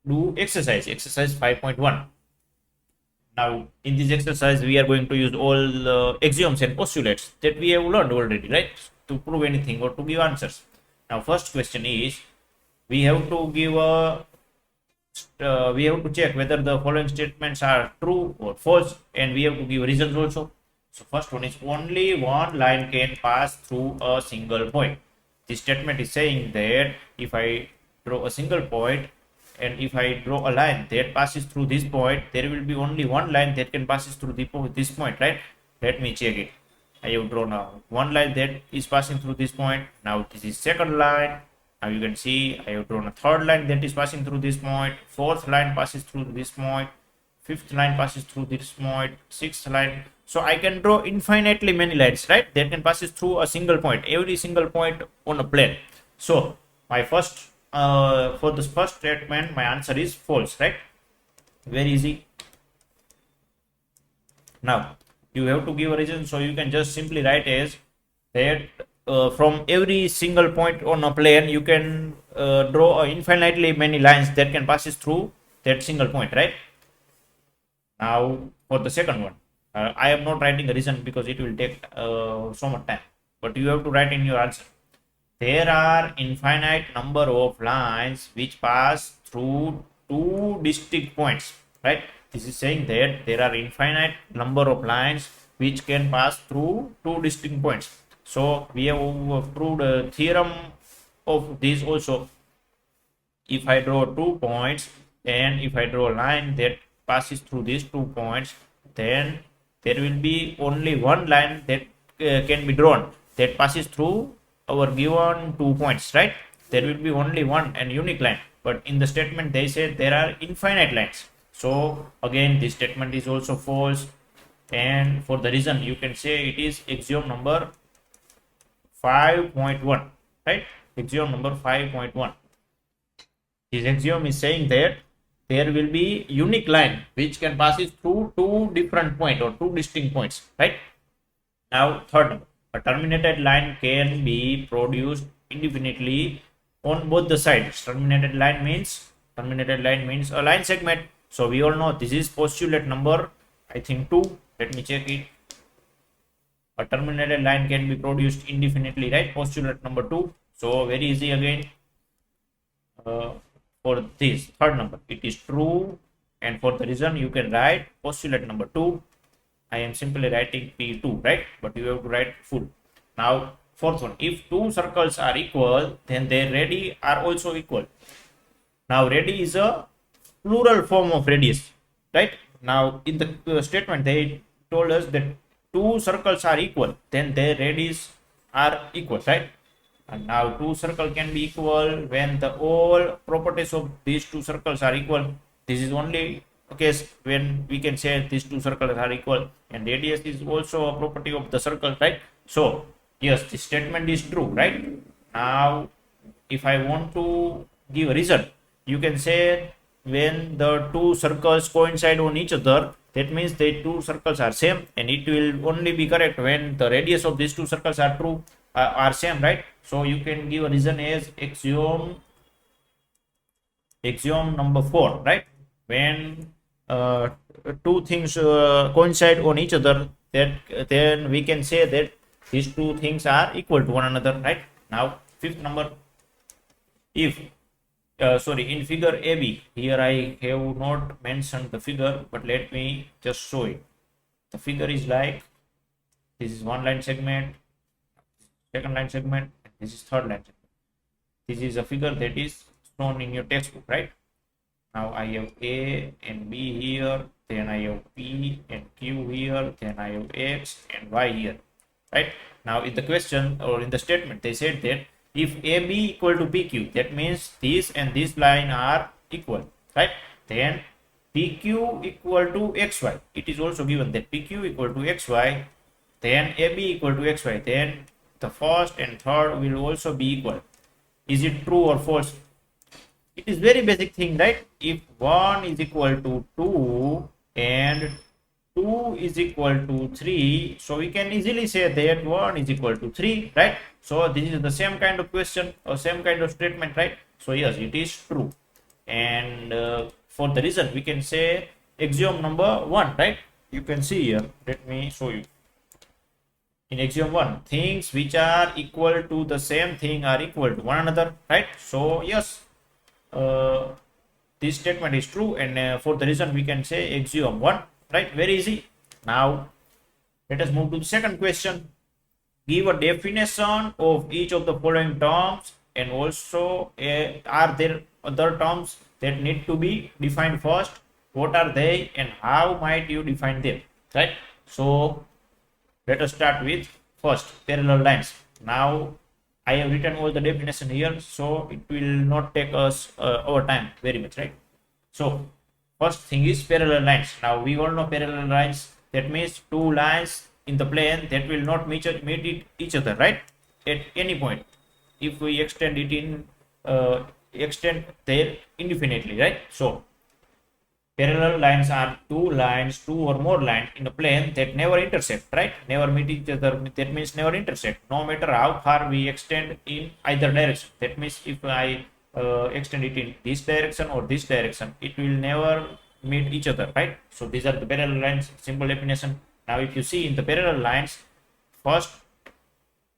do exercise 5.1. Now in this exercise we are going to use all axioms and postulates that we have learned already, right, to prove anything or to give answers. Now first question is we have to give a we have to check whether the following statements are true or false, and we have to give results also. So first one is only one line can pass through a single point. This statement is saying that if I draw a single point and if I draw a line that passes through this point, there will be only one line that can passes through this point, right? Let me check it. I have drawn now one line that is passing through this point. Now this is second line. Now you can see I have drawn a third line that is passing through this point, fourth line passes through this point, fifth line passes through this point, sixth line. So I can draw infinitely many lines, right? That can passes through a single point, every single point on a plane. So my first for this first statement, my answer is false, right? Very easy. Now you have to give a reason, so you can just simply write as that from every single point on a plane you can draw infinitely many lines that can passes through that single point, right? Now for the second one, I am not writing a reason because it will take so much time, but you have to write in your answer. There are infinite number of lines which pass through two distinct points, right? This is saying that there are infinite number of lines which can pass through two distinct points. So we have proved a theorem of this also. If I draw 2 points and if I draw a line that passes through these 2 points, then there will be only one line that can be drawn that passes through our given 2 points, right? There will be only one and unique line, but in the statement they said there are infinite lines. So again this statement is also false, and for the reason you can say it is axiom number 5.1, right? Axiom number 5.1. This axiom is saying that there will be unique line which can passes through two different points or two distinct points, right? Now third number, a terminated line can be produced indefinitely on both the sides. Terminated line means a line segment. So we all know this is postulate number, I think 2. Let me check it. A terminated line can be produced indefinitely, right? Postulate number 2. So very easy again. For this third number, it is true, and for the reason you can write postulate number 2. I am simply writing P2, right? But you have to write full. Now fourth one, if two circles are equal, then their radii are also equal. Now radii is a plural form of radius, right? Now in the statement they told us that two circles are equal, then their radius are equal, right? And now two circles can be equal when the all properties of these two circles are equal. This is only a case when we can say these two circles are equal, and radius is also a property of the circle, right? So yes, this statement is true, right? Now if I want to give a reason, you can say when the two circles coincide on each other, that means the two circles are same, and it will only be correct when the radius of these two circles are true, are same, right? So you can give a reason as axiom number 4, right? When two things coincide on each other, then we can say that these two things are equal to one another, right? Now fifth number, if in figure AB, here I have not mentioned the figure, but let me just show it. The figure is like this is one line segment, second line segment, this is third line segment. This is a figure that is shown in your textbook, right? Now I have A and B here, then I have P and Q here, then I have X and Y here, right? Now in the question or in the statement they said that if AB equal to PQ, that means this and this line are equal, right? Then PQ equal to XY, it is also given that PQ equal to XY, then AB equal to XY, then the first and third will also be equal. Is it true or false? It is very basic thing, right? If 1 is equal to 2 and 2 is equal to 3, so we can easily say that 1 is equal to 3, right? So this is the same kind of question or same kind of statement, right? So yes, it is true. And for the reason we can say axiom number 1, right? You can see here, let me show you. In axiom 1, things which are equal to the same thing are equal to one another, right? So yes, this statement is true, and for the reason we can say axiom 1, right? Very easy. Now let us move to the second question. Give a definition of each of the following terms, and also are there other terms that need to be defined first? What are they and how might you define them, right? So let us start with first parallel lines. Now I have written all the definition here, so it will not take us our time very much, right? So first thing is parallel lines. Now we all know parallel lines. That means two lines in the plane that will not meet each other, right? At any point, if we extend it in extend there indefinitely, right? So parallel lines are two or more lines in a plane that never intersect, right? Never meet each other. That means never intersect, no matter how far we extend in either direction. That means if I extend it in this direction or this direction, it will never meet each other, right? So these are the parallel lines, simple definition. Now if you see in the parallel lines, first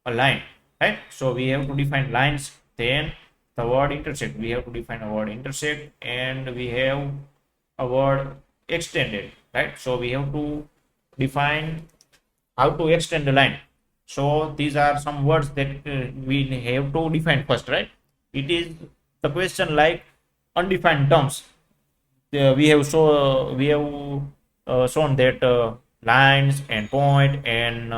a line, right? So we have to define lines, then the word intersect. We have to define a word intersect, and we have a word extended, right? So we have to define how to extend the line. So these are some words that we have to define first, right? It is the question like undefined terms. We have shown that lines and point and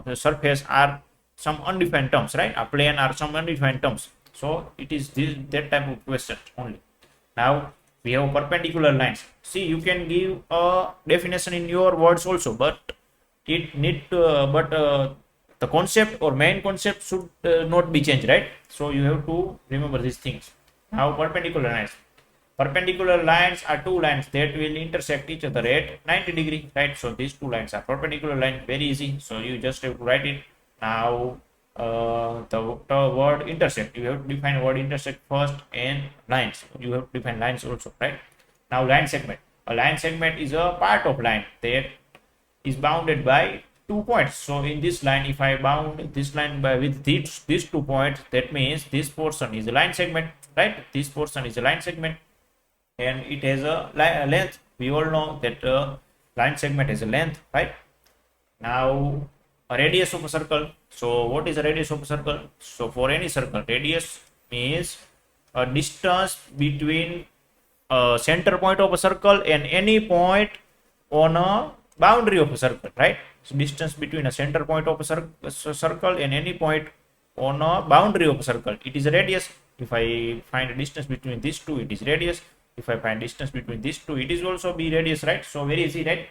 the surface are some undefined terms, right? A plane are some undefined terms. So it is that type of question only. Now we have perpendicular lines. See, you can give a definition in your words also, but it need to, the concept or main concept should not be changed, right? So you have to remember these things. Now perpendicular lines. Perpendicular lines are two lines that will intersect each other at 90 degree, right? So these two lines are perpendicular line, very easy. So you just have to write it. Now the word intersect, you have to define word intersect first, and lines, you have to define lines also, right? Now line segment. A line segment is a part of line that is bounded by 2 points. So in this line, if I bound this line by with these 2 points, that means this portion is a line segment, right? This portion is a line segment, and it has a length. We all know that line segment has a length, right? Now a radius of a circle. So what is a radius of a circle? So for any circle, radius means a distance between a center point of a circle and any point on a boundary of a circle, right? So distance between a center point of a circle and any point on a boundary of a circle, it is a radius. If I find a distance between these two, it is radius. If I find distance between these two, it is also be radius, right? So very easy, right?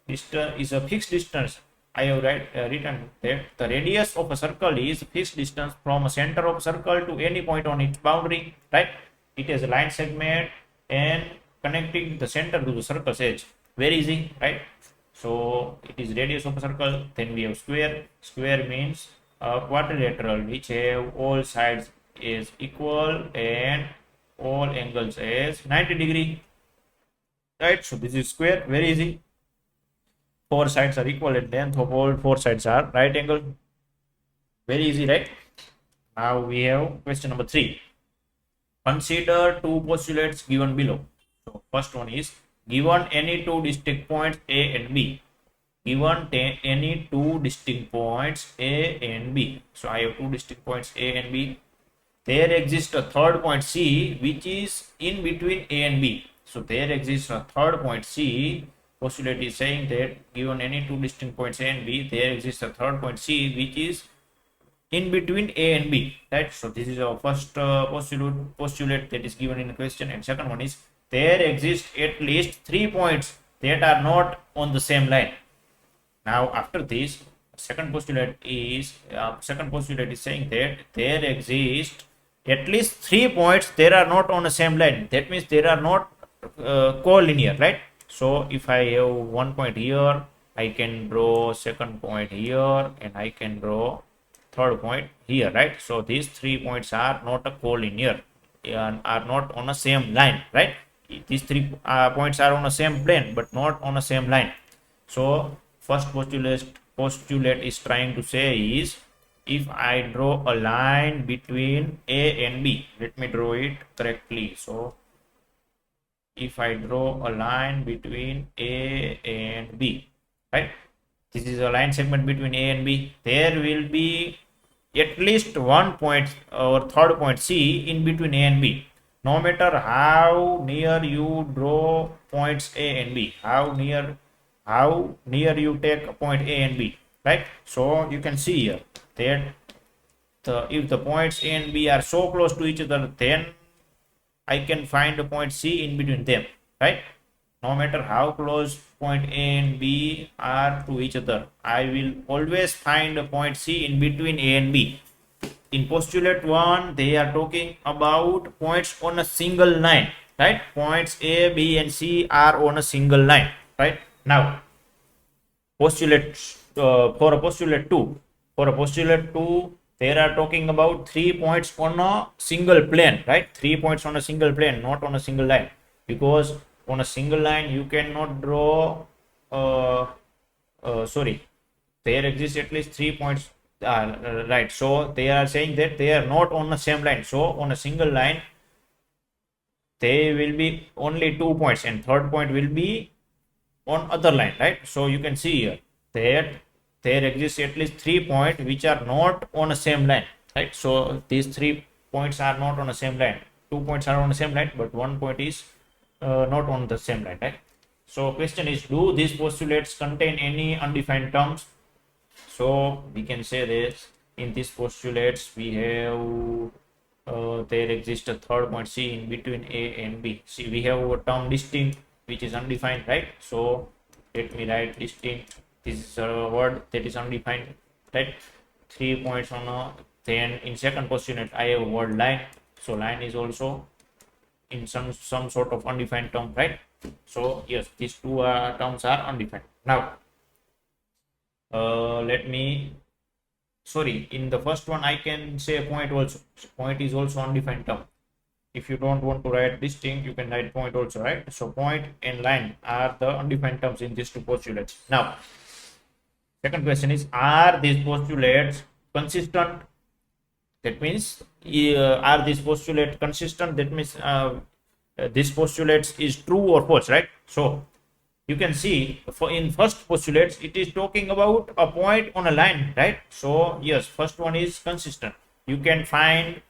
Distance is a fixed distance. I have written that the radius of a circle is fixed distance from a center of a circle to any point on its boundary, right? It has a line segment and connecting the center to the circle's edge. Very easy, right? So it is radius of a circle. Then we have square. Square means a quadrilateral which have all sides is equal and all angles as 90 degree, right? So this is square, very easy. Four sides are equal and length of all four sides are right angle. Very easy, right? Now we have question number 3. Consider two postulates given below. So first one is, given any two distinct points A and B. Given any two distinct points A and B. So I have two distinct points A and B. There exists a third point C which is in between A and B. So there exists a third point C. Postulate is saying that given any two distinct points A and B, there exists a third point C which is in between A and B, right? So this is our first postulate that is given in the question. And second one is, there exist at least 3 points that are not on the same line. Now after this, second postulate is saying that there exist at least 3 points that are not on the same line. That means they are not collinear, right? So if I have 1 point here, I can draw second point here, and I can draw third point here, right? So these 3 points are not a collinear and are not on the same line, right? These 3 points are on the same plane but not on the same line. So first postulate is trying to say is, if I draw a line between A and B, let me draw it correctly. So if I draw a line between A and B, right? This is a line segment between A and B. There will be at least 1 point or third point C in between A and B. No matter how near you draw points A and B, how near you take a point A and B, right? So you can see here that if the points A and B are so close to each other, then I can find a point C in between them, right? No matter how close point A and B are to each other, I will always find a point C in between A and B. In postulate 1, they are talking about points on a single line, right? Points A, B, and C are on a single line, right? Now, postulate for a postulate 2, they are talking about 3 points on a single plane, right? 3 points on a single plane, not on a single line, because on a single line you cannot draw there exist at least 3 points, right? So they are saying that they are not on the same line. So on a single line they will be only 2 points and third point will be on other line, right? So you can see here that there exists at least 3 points which are not on the same line, right? So these 3 points are not on the same line. 2 points are on the same line, but 1 point is not on the same line, right? So question is, do these postulates contain any undefined terms? So we can say this, in these postulates we have there exists a third point C in between A and B. See, we have a term distinct which is undefined, right? So let me write distinct. This is a word that is undefined, right? 3 points on a, then in second postulate I have a word line. So line is also in some sort of undefined term, right? So yes, these two terms are undefined. Now in the first one I can say point also. Point is also undefined term. If you don't want to write distinct, you can write point also, right? So point and line are the undefined terms in these two postulates. Now second question is, are these postulates consistent? That means are these postulates consistent? That means this postulates is true or false, right? So you can see in first postulates it is talking about a point on a line, right? So yes, first one is consistent. You can find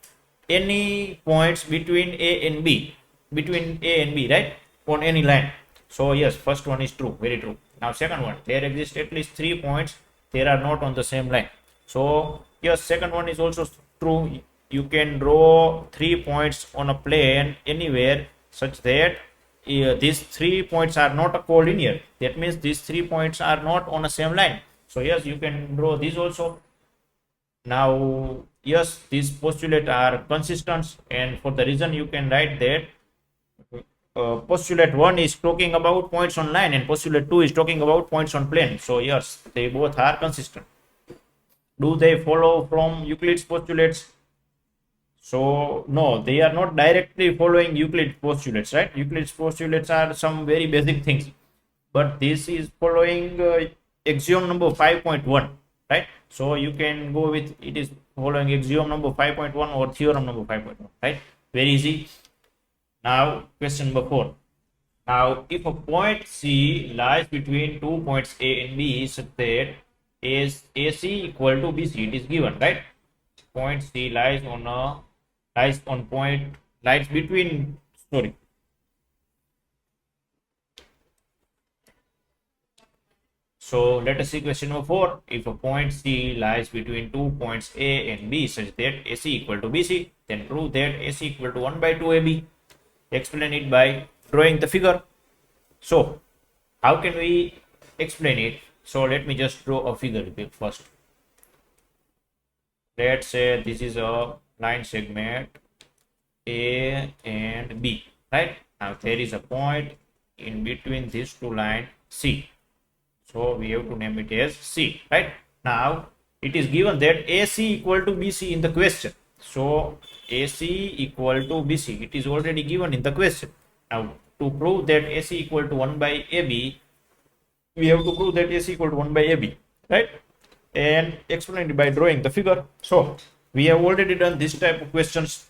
any points between A and B, right, on any line. So yes, first one is true, very true. Now second one, there exist at least 3 points, they are not on the same line. So yes, second one is also true. You can draw 3 points on a plane anywhere such that these 3 points are not collinear. That means these 3 points are not on the same line. So yes, you can draw these also. Now yes, these postulates are consistent, and for the reason you can write that postulate 1 is talking about points on line and postulate 2 is talking about points on plane. So yes, they both are consistent. Do they follow from Euclid's postulates? So no, they are not directly following Euclid's postulates, right? Euclid's postulates are some very basic things, but this is following axiom number 5.1, right? So you can go with it is following axiom number 5.1 or theorem number 5.1, right? Very easy. Now question number 4. Now if a point C lies between 2 points A and B such that AC equal to BC, it is given, right? Point C lies between, So let us see question number 4. If a point C lies between 2 points A and B such that AC equal to BC, then prove that AC equal to 1 by 2 AB. Explain it by drawing the figure. So how can we explain it? So let me just draw a figure first. Let's say this is a line segment A and B, right? Now there is a point in between these two lines C. So we have to name it as C, right? Now it is given that AC equal to BC in the question. So AC equal to BC, it is already given in the question. Now to prove that AC equal to 1 by AB, we have to prove that AC equal to 1 by AB, right? And explain it by drawing the figure. So we have already done this type of questions,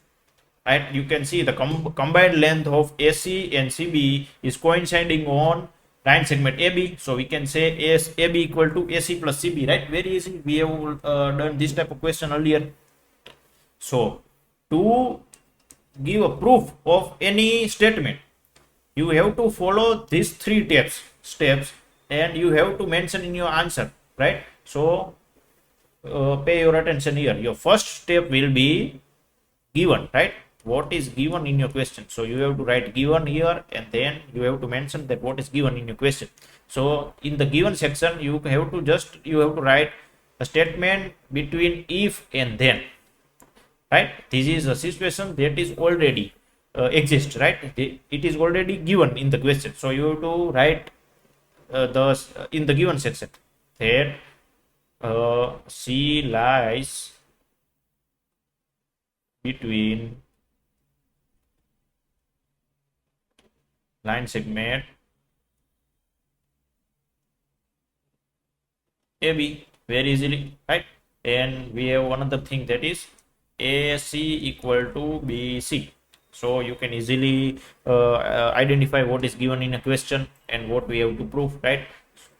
right? You can see the combined length of AC and CB is coinciding on line segment AB. So we can say AB equal to AC plus CB, right? Very easy. We have done this type of question earlier. So to give a proof of any statement, you have to follow these 3 steps and you have to mention in your answer, right? So pay your attention here. Your first step will be given, right? What is given in your question? So you have to write given here, and then you have to mention that what is given in your question. So in the given section, you have to write a statement between if and then, right? This is a situation that is already exists, right? It is already given in the question, so you have to write the in the given section that C lies between line segment AB very easily, right? And we have another thing, that is AC equal to BC. So you can easily identify what is given in a question and what we have to prove, right?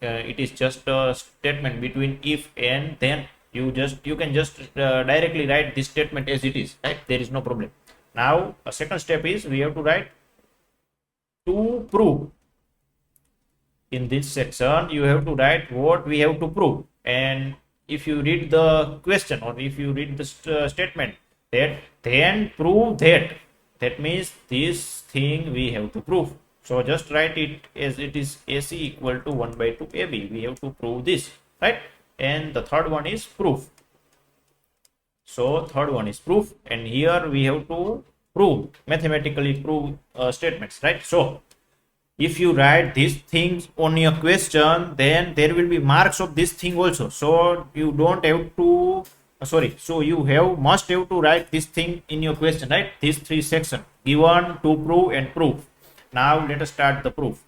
It is just a statement between if and then. You can just directly write this statement as it is, right? There is no problem. Now a second step is we have to write to prove. In this section you have to write what we have to prove, and if you read the question or if you read the statement that then prove that, that means this thing we have to prove. So just write it as it is, AC equal to 1 by 2 AB. We have to prove this, right? And the third one is proof. So third one is proof, and here we have to prove, mathematically prove statements, right? So if you write these things on your question, then there will be marks of this thing also. So you don't have to so you must have to write this thing in your question, right? These three sections: given, to prove, and proof. Now let us start the proof.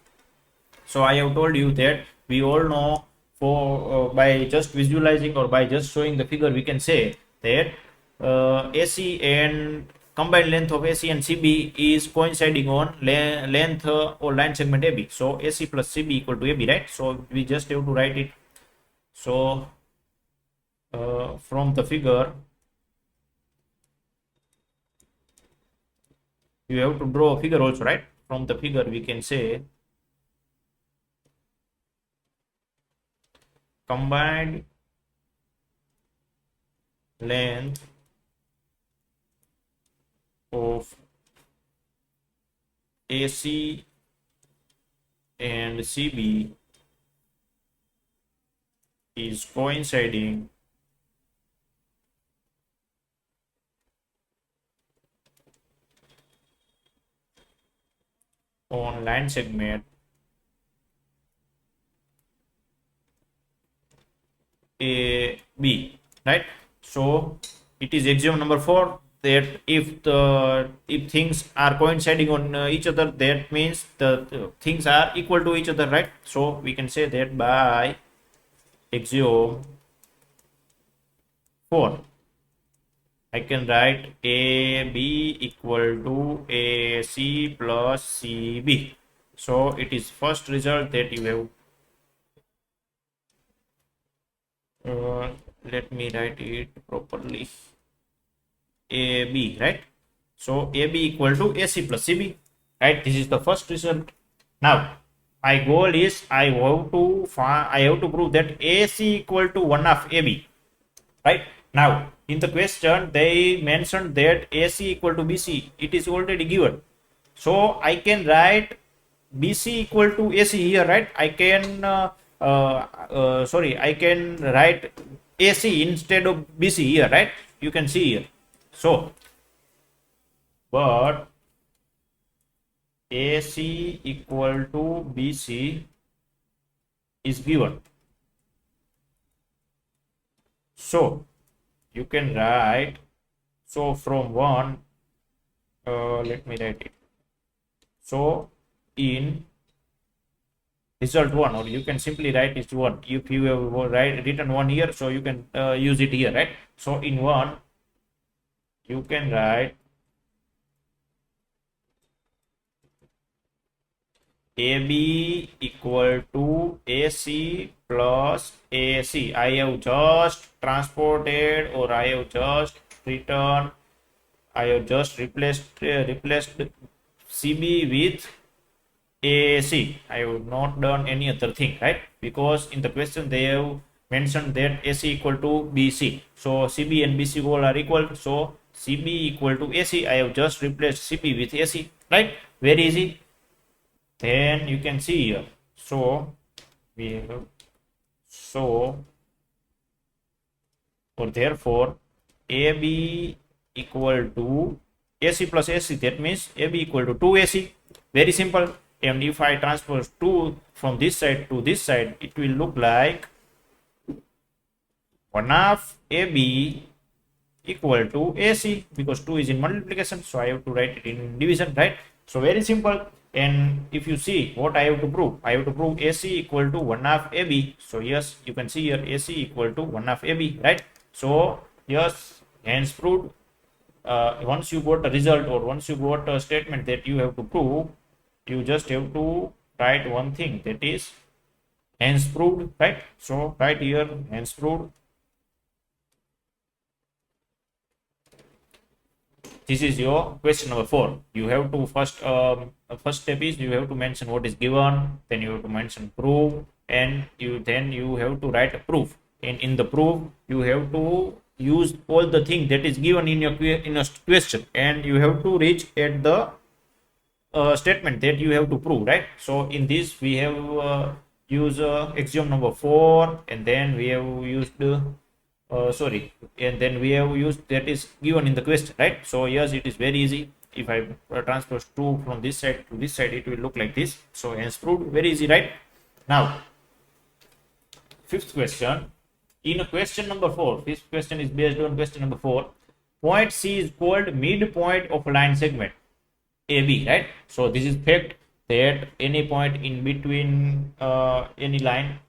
So I have told you that we all know, for by just visualizing or by just showing the figure, we can say that AC and combined length of AC and CB is coinciding on length or line segment AB. So AC plus CB equal to AB, right? So we just have to write it. So from the figure, you have to draw a figure also, right? From the figure we can say combined length of AC and CB is coinciding on line segment AB, right? So it is axiom number 4 that if things are coinciding on each other, that means the things are equal to each other, right? So we can say that by axiom 4 I can write AB equal to AC plus CB. So it is first result that you have let me write it properly. AB, right? So AB equal to AC plus CB, right? This is the first result. Now my goal is I have to prove that AC equal to 1 of AB, right? Now in the question they mentioned that AC equal to BC. It is already given, so I can write BC equal to AC here, right? I can I can write AC instead of BC here, right? You can see here. So but AC equal to BC is given, so you can write, so from 1 let me write it. So in result 1, or you can simply write it 1 if you have written 1 here, so you can use it here, right? So in 1 you can write AB equal to AC plus AC. I have just transported, or I have just written, I have just replaced CB with AC. I have not done any other thing, right? Because in the question they have mentioned that AC equal to BC. So CB and BC all are equal. So CB equal to AC. I have just replaced CB with AC, right? Very easy. Then you can see here. So we have or therefore AB equal to AC plus AC. That means AB equal to 2AC. Very simple. And if I transpose 2 from this side to this side, it will look like 1 half AB equal to AC, because 2 is in multiplication, so I have to write it in division, right? So very simple. And if you see what I have to prove, I have to prove AC equal to 1 half AB. So yes, you can see here AC equal to 1 half AB, right? So yes, hence proved. Once you got a result, or once you got a statement that you have to prove, you just have to write one thing, that is hence proved, right? So write here hence proved. This is your question number 4. You have to first step is you have to mention what is given, then you have to mention proof, and then you have to write a proof. And in the proof you have to use all the things that is given in your question, and you have to reach at the statement that you have to prove, right? So in this we have used axiom number 4, and then we have used and then we have used that is given in the question, right? So yes, it is very easy. If I transpose 2 from this side to this side, it will look like this. So hence proved. Very easy, right? Now 5th question. In a question number 4, this question is based on question number 4. Point C is called midpoint of a line segment AB, right? So this is fact that any point in between any line,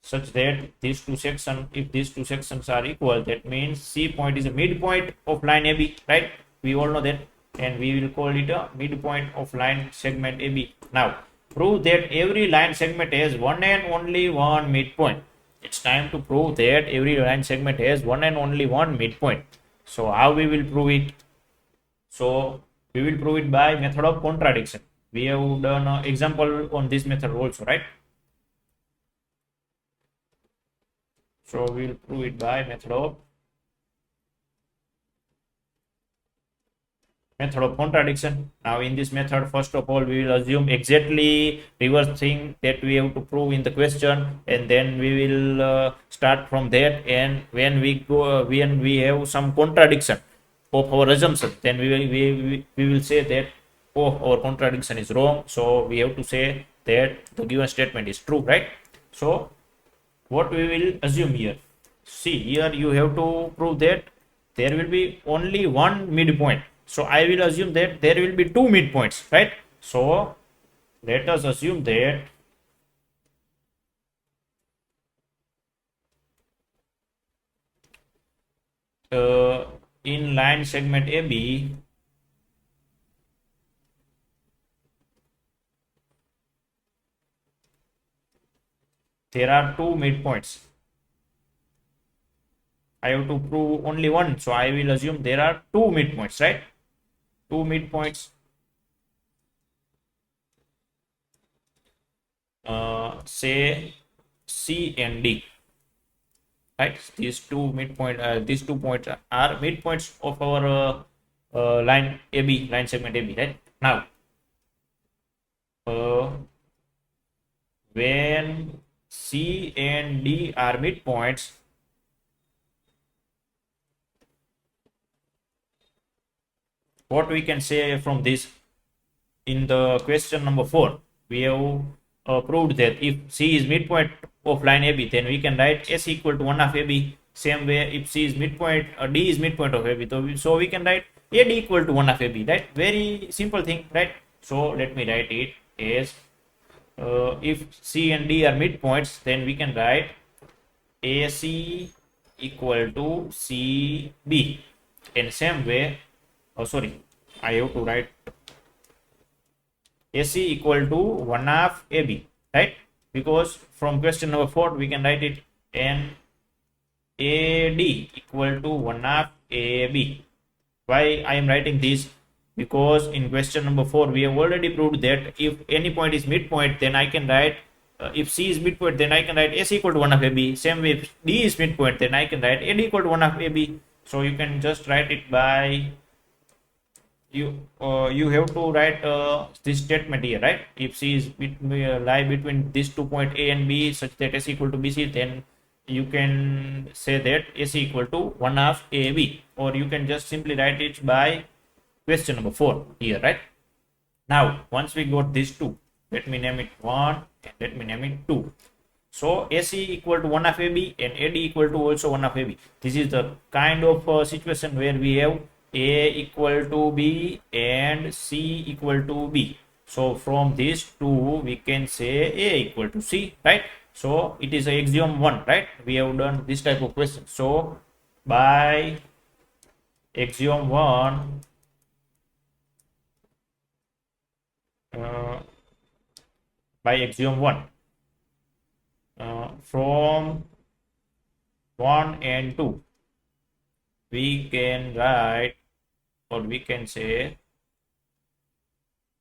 such that these two sections, if these two sections are equal, that means C point is a midpoint of line AB, right? We all know that, and we will call it a midpoint of line segment AB. Now prove that every line segment has one and only one midpoint. It's time to prove that every line segment has one and only one midpoint. So how we will prove it? So we will prove it by method of contradiction. We have done an example on this method also, right? So we will prove it by method of contradiction. Now in this method, first of all, we will assume exactly reverse thing that we have to prove in the question, and then we will start from that. And when we have some contradiction of our assumption, then we will say that, oh, our contradiction is wrong, so we have to say that the given statement is true, right? So what we will assume here, see here, you have to prove that there will be only one midpoint. So I will assume that there will be two midpoints, right? So let us assume that in line segment AB, there are two midpoints. I have to prove only one, so I will assume there are two midpoints, right? Two midpoints. Say C and D, right? These two points are midpoints of our line AB, line segment AB, right? Now when C and D are midpoints, what we can say from this, in the question number 4, we have proved that if C is midpoint of line AB, then we can write S equal to 1 half AB. Same way, if C is midpoint, D is midpoint of AB, so we can write AD equal to 1 half AB, right? Very simple thing, right? So let me write it as if C and D are midpoints, then we can write AC equal to CB. In same way, I have to write AC equal to 1 half AB, right? Because from question number 4 we can write it, and AD equal to 1 half AB. Why I am writing this? Because in question number 4 we have already proved that if any point is midpoint, then I can write if C is midpoint, then I can write AC equal to 1 half AB. Same way, if D is midpoint, then I can write AD equal to 1 half AB. So you can just write it by you have to write this statement here, right? If C is lie between these 2 point A and B such that AC equal to BC, then you can say that AC equal to 1 half AB, or you can just simply write it by question number 4 here, right? Now once we got these two, let me name it 1 and let me name it 2. So AC equal to 1 half AB and AD equal to also 1 half AB. This is the kind of situation where we have A equal to B and C equal to B. So from these two we can say A equal to C, right? So it is axiom 1, right? We have done this type of question. So by axiom 1, by axiom 1, from 1 and 2 we can write, or we can say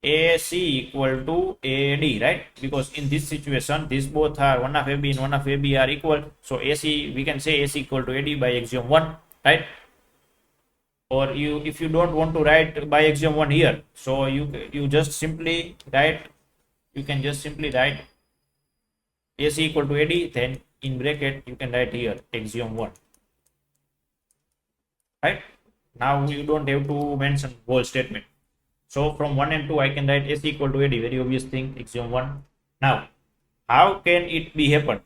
AC equal to AD, right? Because in this situation these both are 1 half AB and 1 half AB are equal, so AC, we can say AC equal to AD by axiom 1, right? Or if you don't want to write by axiom 1 here, so you just simply write, you can just simply write AC equal to AD, then in bracket you can write here axiom 1, right? Now you don't have to mention whole statement. So from 1 and 2 I can write AC equal to AD, very obvious thing, axiom 1. Now how can it be happen,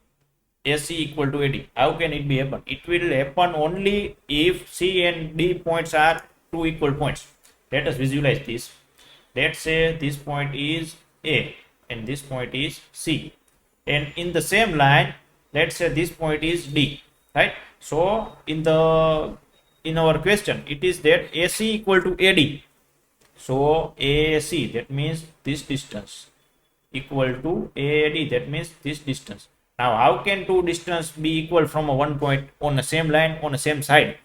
AC equal to AD? How can it be happen? It will happen only if C and D points are two equal points. Let us visualize this. Let's say this point is A and this point is C, and in the same line let's say this point is D, right? So in our question it is that AC equal to AD. So AC, that means this distance, equal to AD, that means this distance. Now how can two distance be equal from a one point on the same line on the same side?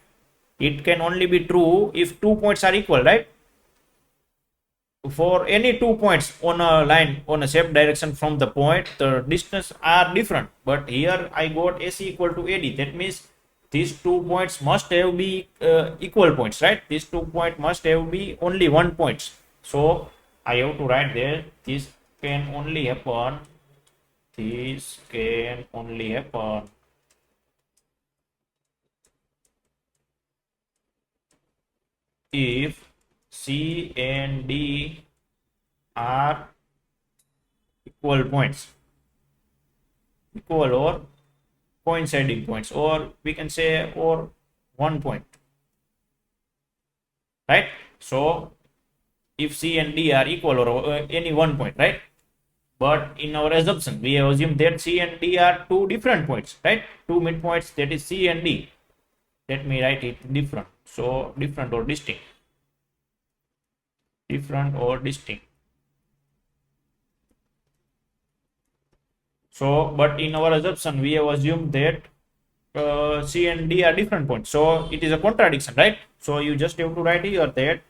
It can only be true if 2 points are equal, right? For any 2 points on a line on a same direction from the point, the distance are different. But here I got AC equal to AD, that means these 2 points must have be equal points, right? These 2 points must have be only 1 point. So I have to write there, this can only happen, this can only happen if C and D are equal points, equal or coinciding points, or we can say or 1 point, right? So if C and D are equal or any 1 point, right? But in our assumption we have assumed that C and D are two different points, right? Two midpoints, that is C and D. Let me write it different. So different or distinct, different or distinct. So but in our assumption we have assumed that C and D are different points, so it is a contradiction, right? So you just have to write here that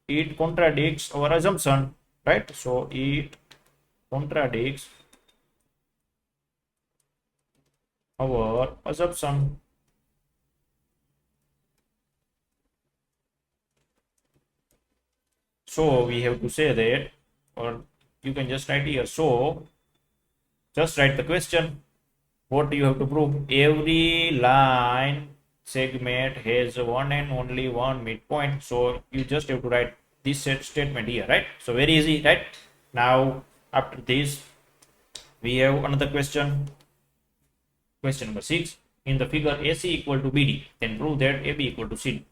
it contradicts our assumption, right? So it contradicts our assumption. So we have to say that, or you can just write here, so just write the question. What do you have to prove? Every line segment has one and only one midpoint. So you just have to write this statement here, right? So very easy, right? Now after this we have another question, question number 6. In the figure AC equal to BD, then prove that AB equal to CD.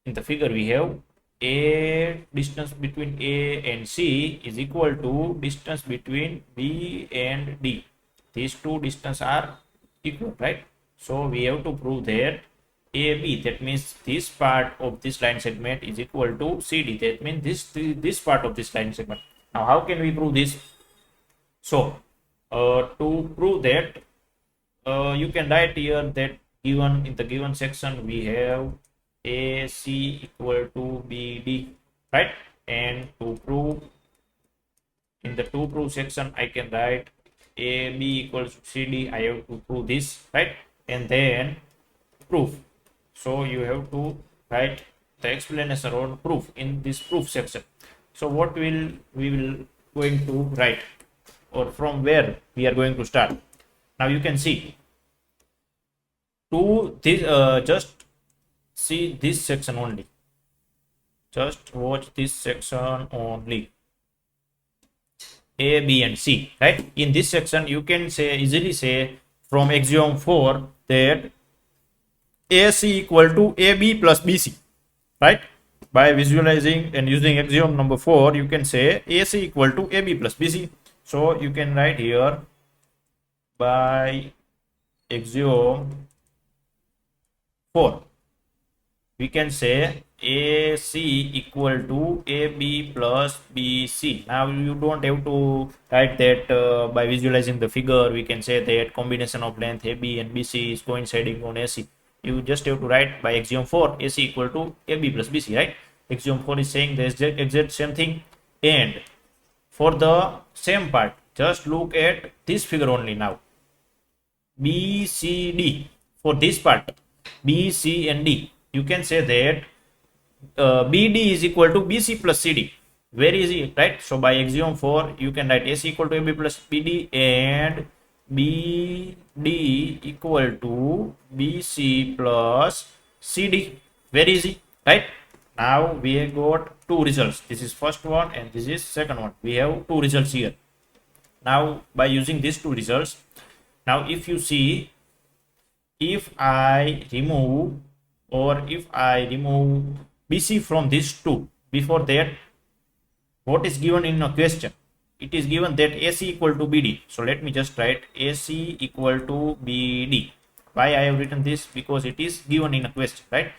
In the figure we have A distance between A and C is equal to distance between B and D. These two distances are equal, right? So we have to prove that AB, that means this part of this line segment, is equal to CD, that means this part of this line segment. Now how can we prove this? So to prove that, you can write here that given in the given section we have AC equal to BD, right? And to prove, in the to prove section I can write AB equals CD. I have to prove this, right? And then proof. So you have to write the explanation or proof in this proof section. So what we will going to write, or from where we are going to start? Now you can see to this, just see this section only. Just watch this section only. A, B, and C, right? In this section, you can say easily say from axiom 4 that AC equal to AB plus BC, right? By visualizing and using axiom number 4, you can say AC equal to AB plus BC. So you can write here by axiom 4, we can say AC equal to AB plus BC. Now you don't have to write that by visualizing the figure. We can say that combination of length AB and BC is coinciding on AC. You just have to write by axiom 4 AC equal to AB plus BC, right? Axiom 4 is saying the exact same thing. And for the same part, just look at this figure only now. BCD, for this part, B, C, and D, you can say that BD is equal to BC plus CD. Very easy, right? So by axiom 4, you can write AC equal to AB plus BD and BD equal to BC plus CD. Very easy, right? Now we have got two results. This is first one and this is second one. We have two results here. Now by using these two results, now if you see, if I remove BC from these two, before that, what is given in a question? It is given that AC equal to BD. So let me just write AC equal to BD. Why I have written this? Because it is given in a question, right?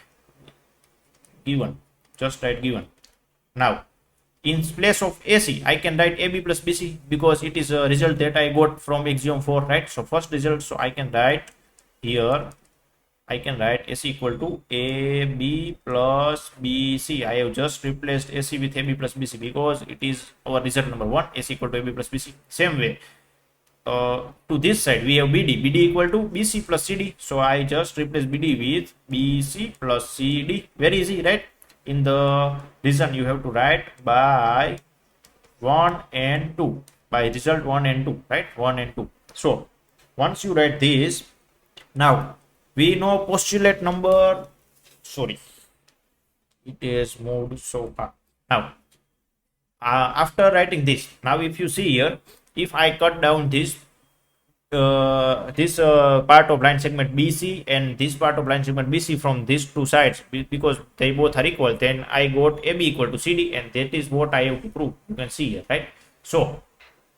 Given. Just write given. Now, in place of AC, I can write AB plus BC because it is a result that I got from axiom 4, right? So first result, so I can write here, I can write AC equal to AB plus BC. I have just replaced AC with AB plus BC because it is our result number 1, AC equal to AB plus BC. Same way, to this side we have BD equal to BC plus CD. So I just replace BD with BC plus CD. Very easy, right? In the reason you have to write by 1 and 2, by result 1 and 2, right? 1 and 2. So once you write this, now we know postulate number, sorry, it is moved so far. Now after writing this, now if you see here, if I cut down this part of line segment BC and this part of line segment BC from these two sides, because they both are equal, then I got AB equal to CD, and that is what I have to prove. You can see here, right? So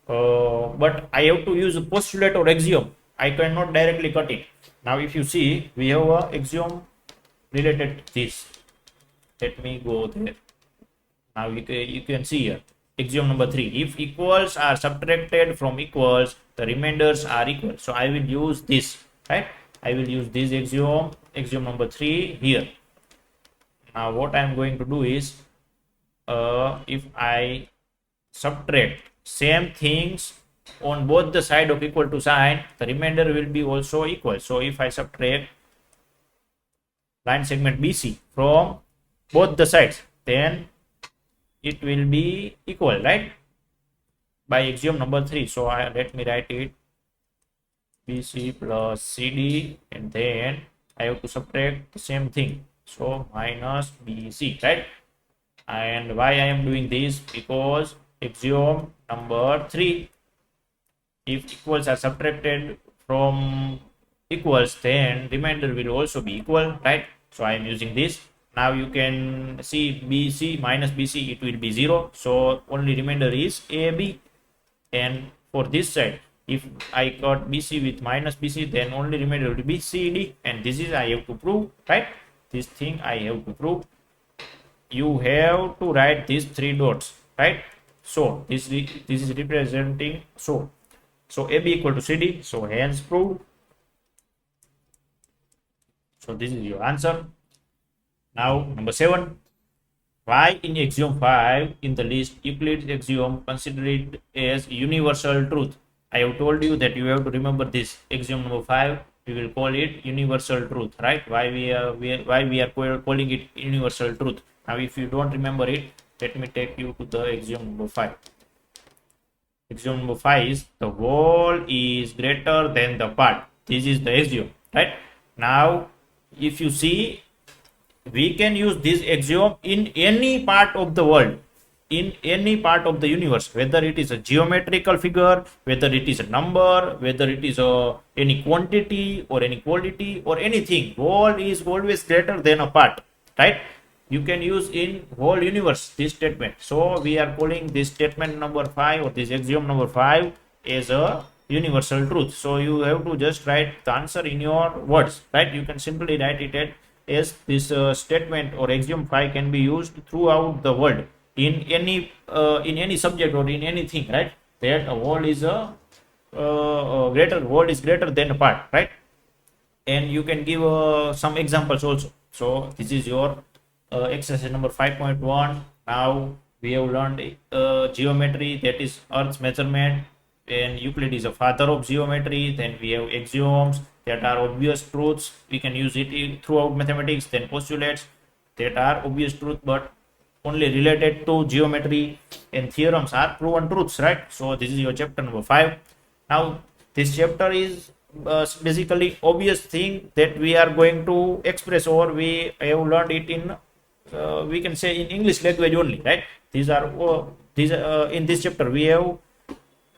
but I have to use a postulate or axiom. I cannot directly cut it. Now if you see, we have a axiom related to this. Let me go there. Now you can see here axiom number 3, if equals are subtracted from equals, the remainders are equal. So I will use this, right? I will use this axiom number 3 here. Now what I am going to do is, if I subtract same things on both the side of equal to sign, the remainder will be also equal. So if I subtract line segment BC from both the sides, then it will be equal, right? By axiom number 3. So let me write it BC plus CD, and then I have to subtract the same thing. So minus BC, right? And why I am doing this? Because axiom number 3, if equals are subtracted from equals, then remainder will also be equal, right? So I am using this. Now you can see BC minus BC, it will be 0. So only remainder is AB. And for this side, if I got BC with minus BC, then only remainder will be CD. And this is I have to prove, right? This thing I have to prove. You have to write these 3 dots, right? So this is representing so AB equal to CD. So hence proved. So this is your answer. Now number 7, why in axiom 5 in the list Euclid's axiom considered as universal truth? I have told you that you have to remember this axiom number 5. We will call it universal truth, right? Why we are calling it universal truth? Now, if you don't remember it, let me take you to the axiom number 5. Axiom number 5 is the whole is greater than the part. This is the axiom, right? Now, if you see, we can use this axiom in any part of the world, in any part of the universe, whether it is a geometrical figure, whether it is a number, whether it is any quantity or any quality or anything. Whole is always greater than a part, right? You can use in whole universe this statement. So we are calling this statement number 5 or this axiom number 5 as a universal truth. So you have to just write the answer in your words, right? You can simply write it as this statement or axiom 5 can be used throughout the world in any subject or in anything, right? That a whole is a whole is greater than a part, right? And you can give some examples also. So this is your exercise number 5.1. Now we have learned geometry, that is Earth's measurement, and Euclid is a father of geometry. Then we have axioms that are obvious truths. We can use it throughout mathematics. Then postulates that are obvious truth but only related to geometry, and theorems are proven truths, right? So this is your chapter number 5. Now this chapter is basically obvious thing that we are going to express, or we have learned it in we can say in English language only, right? These are in this chapter we have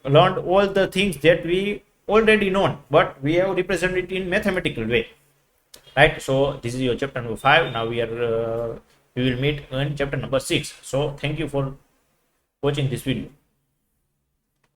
learned all the things that we already known, but we have represented it in mathematical way, right? So this is your chapter number 5. Now we will meet in chapter number 6. So thank you for watching this video.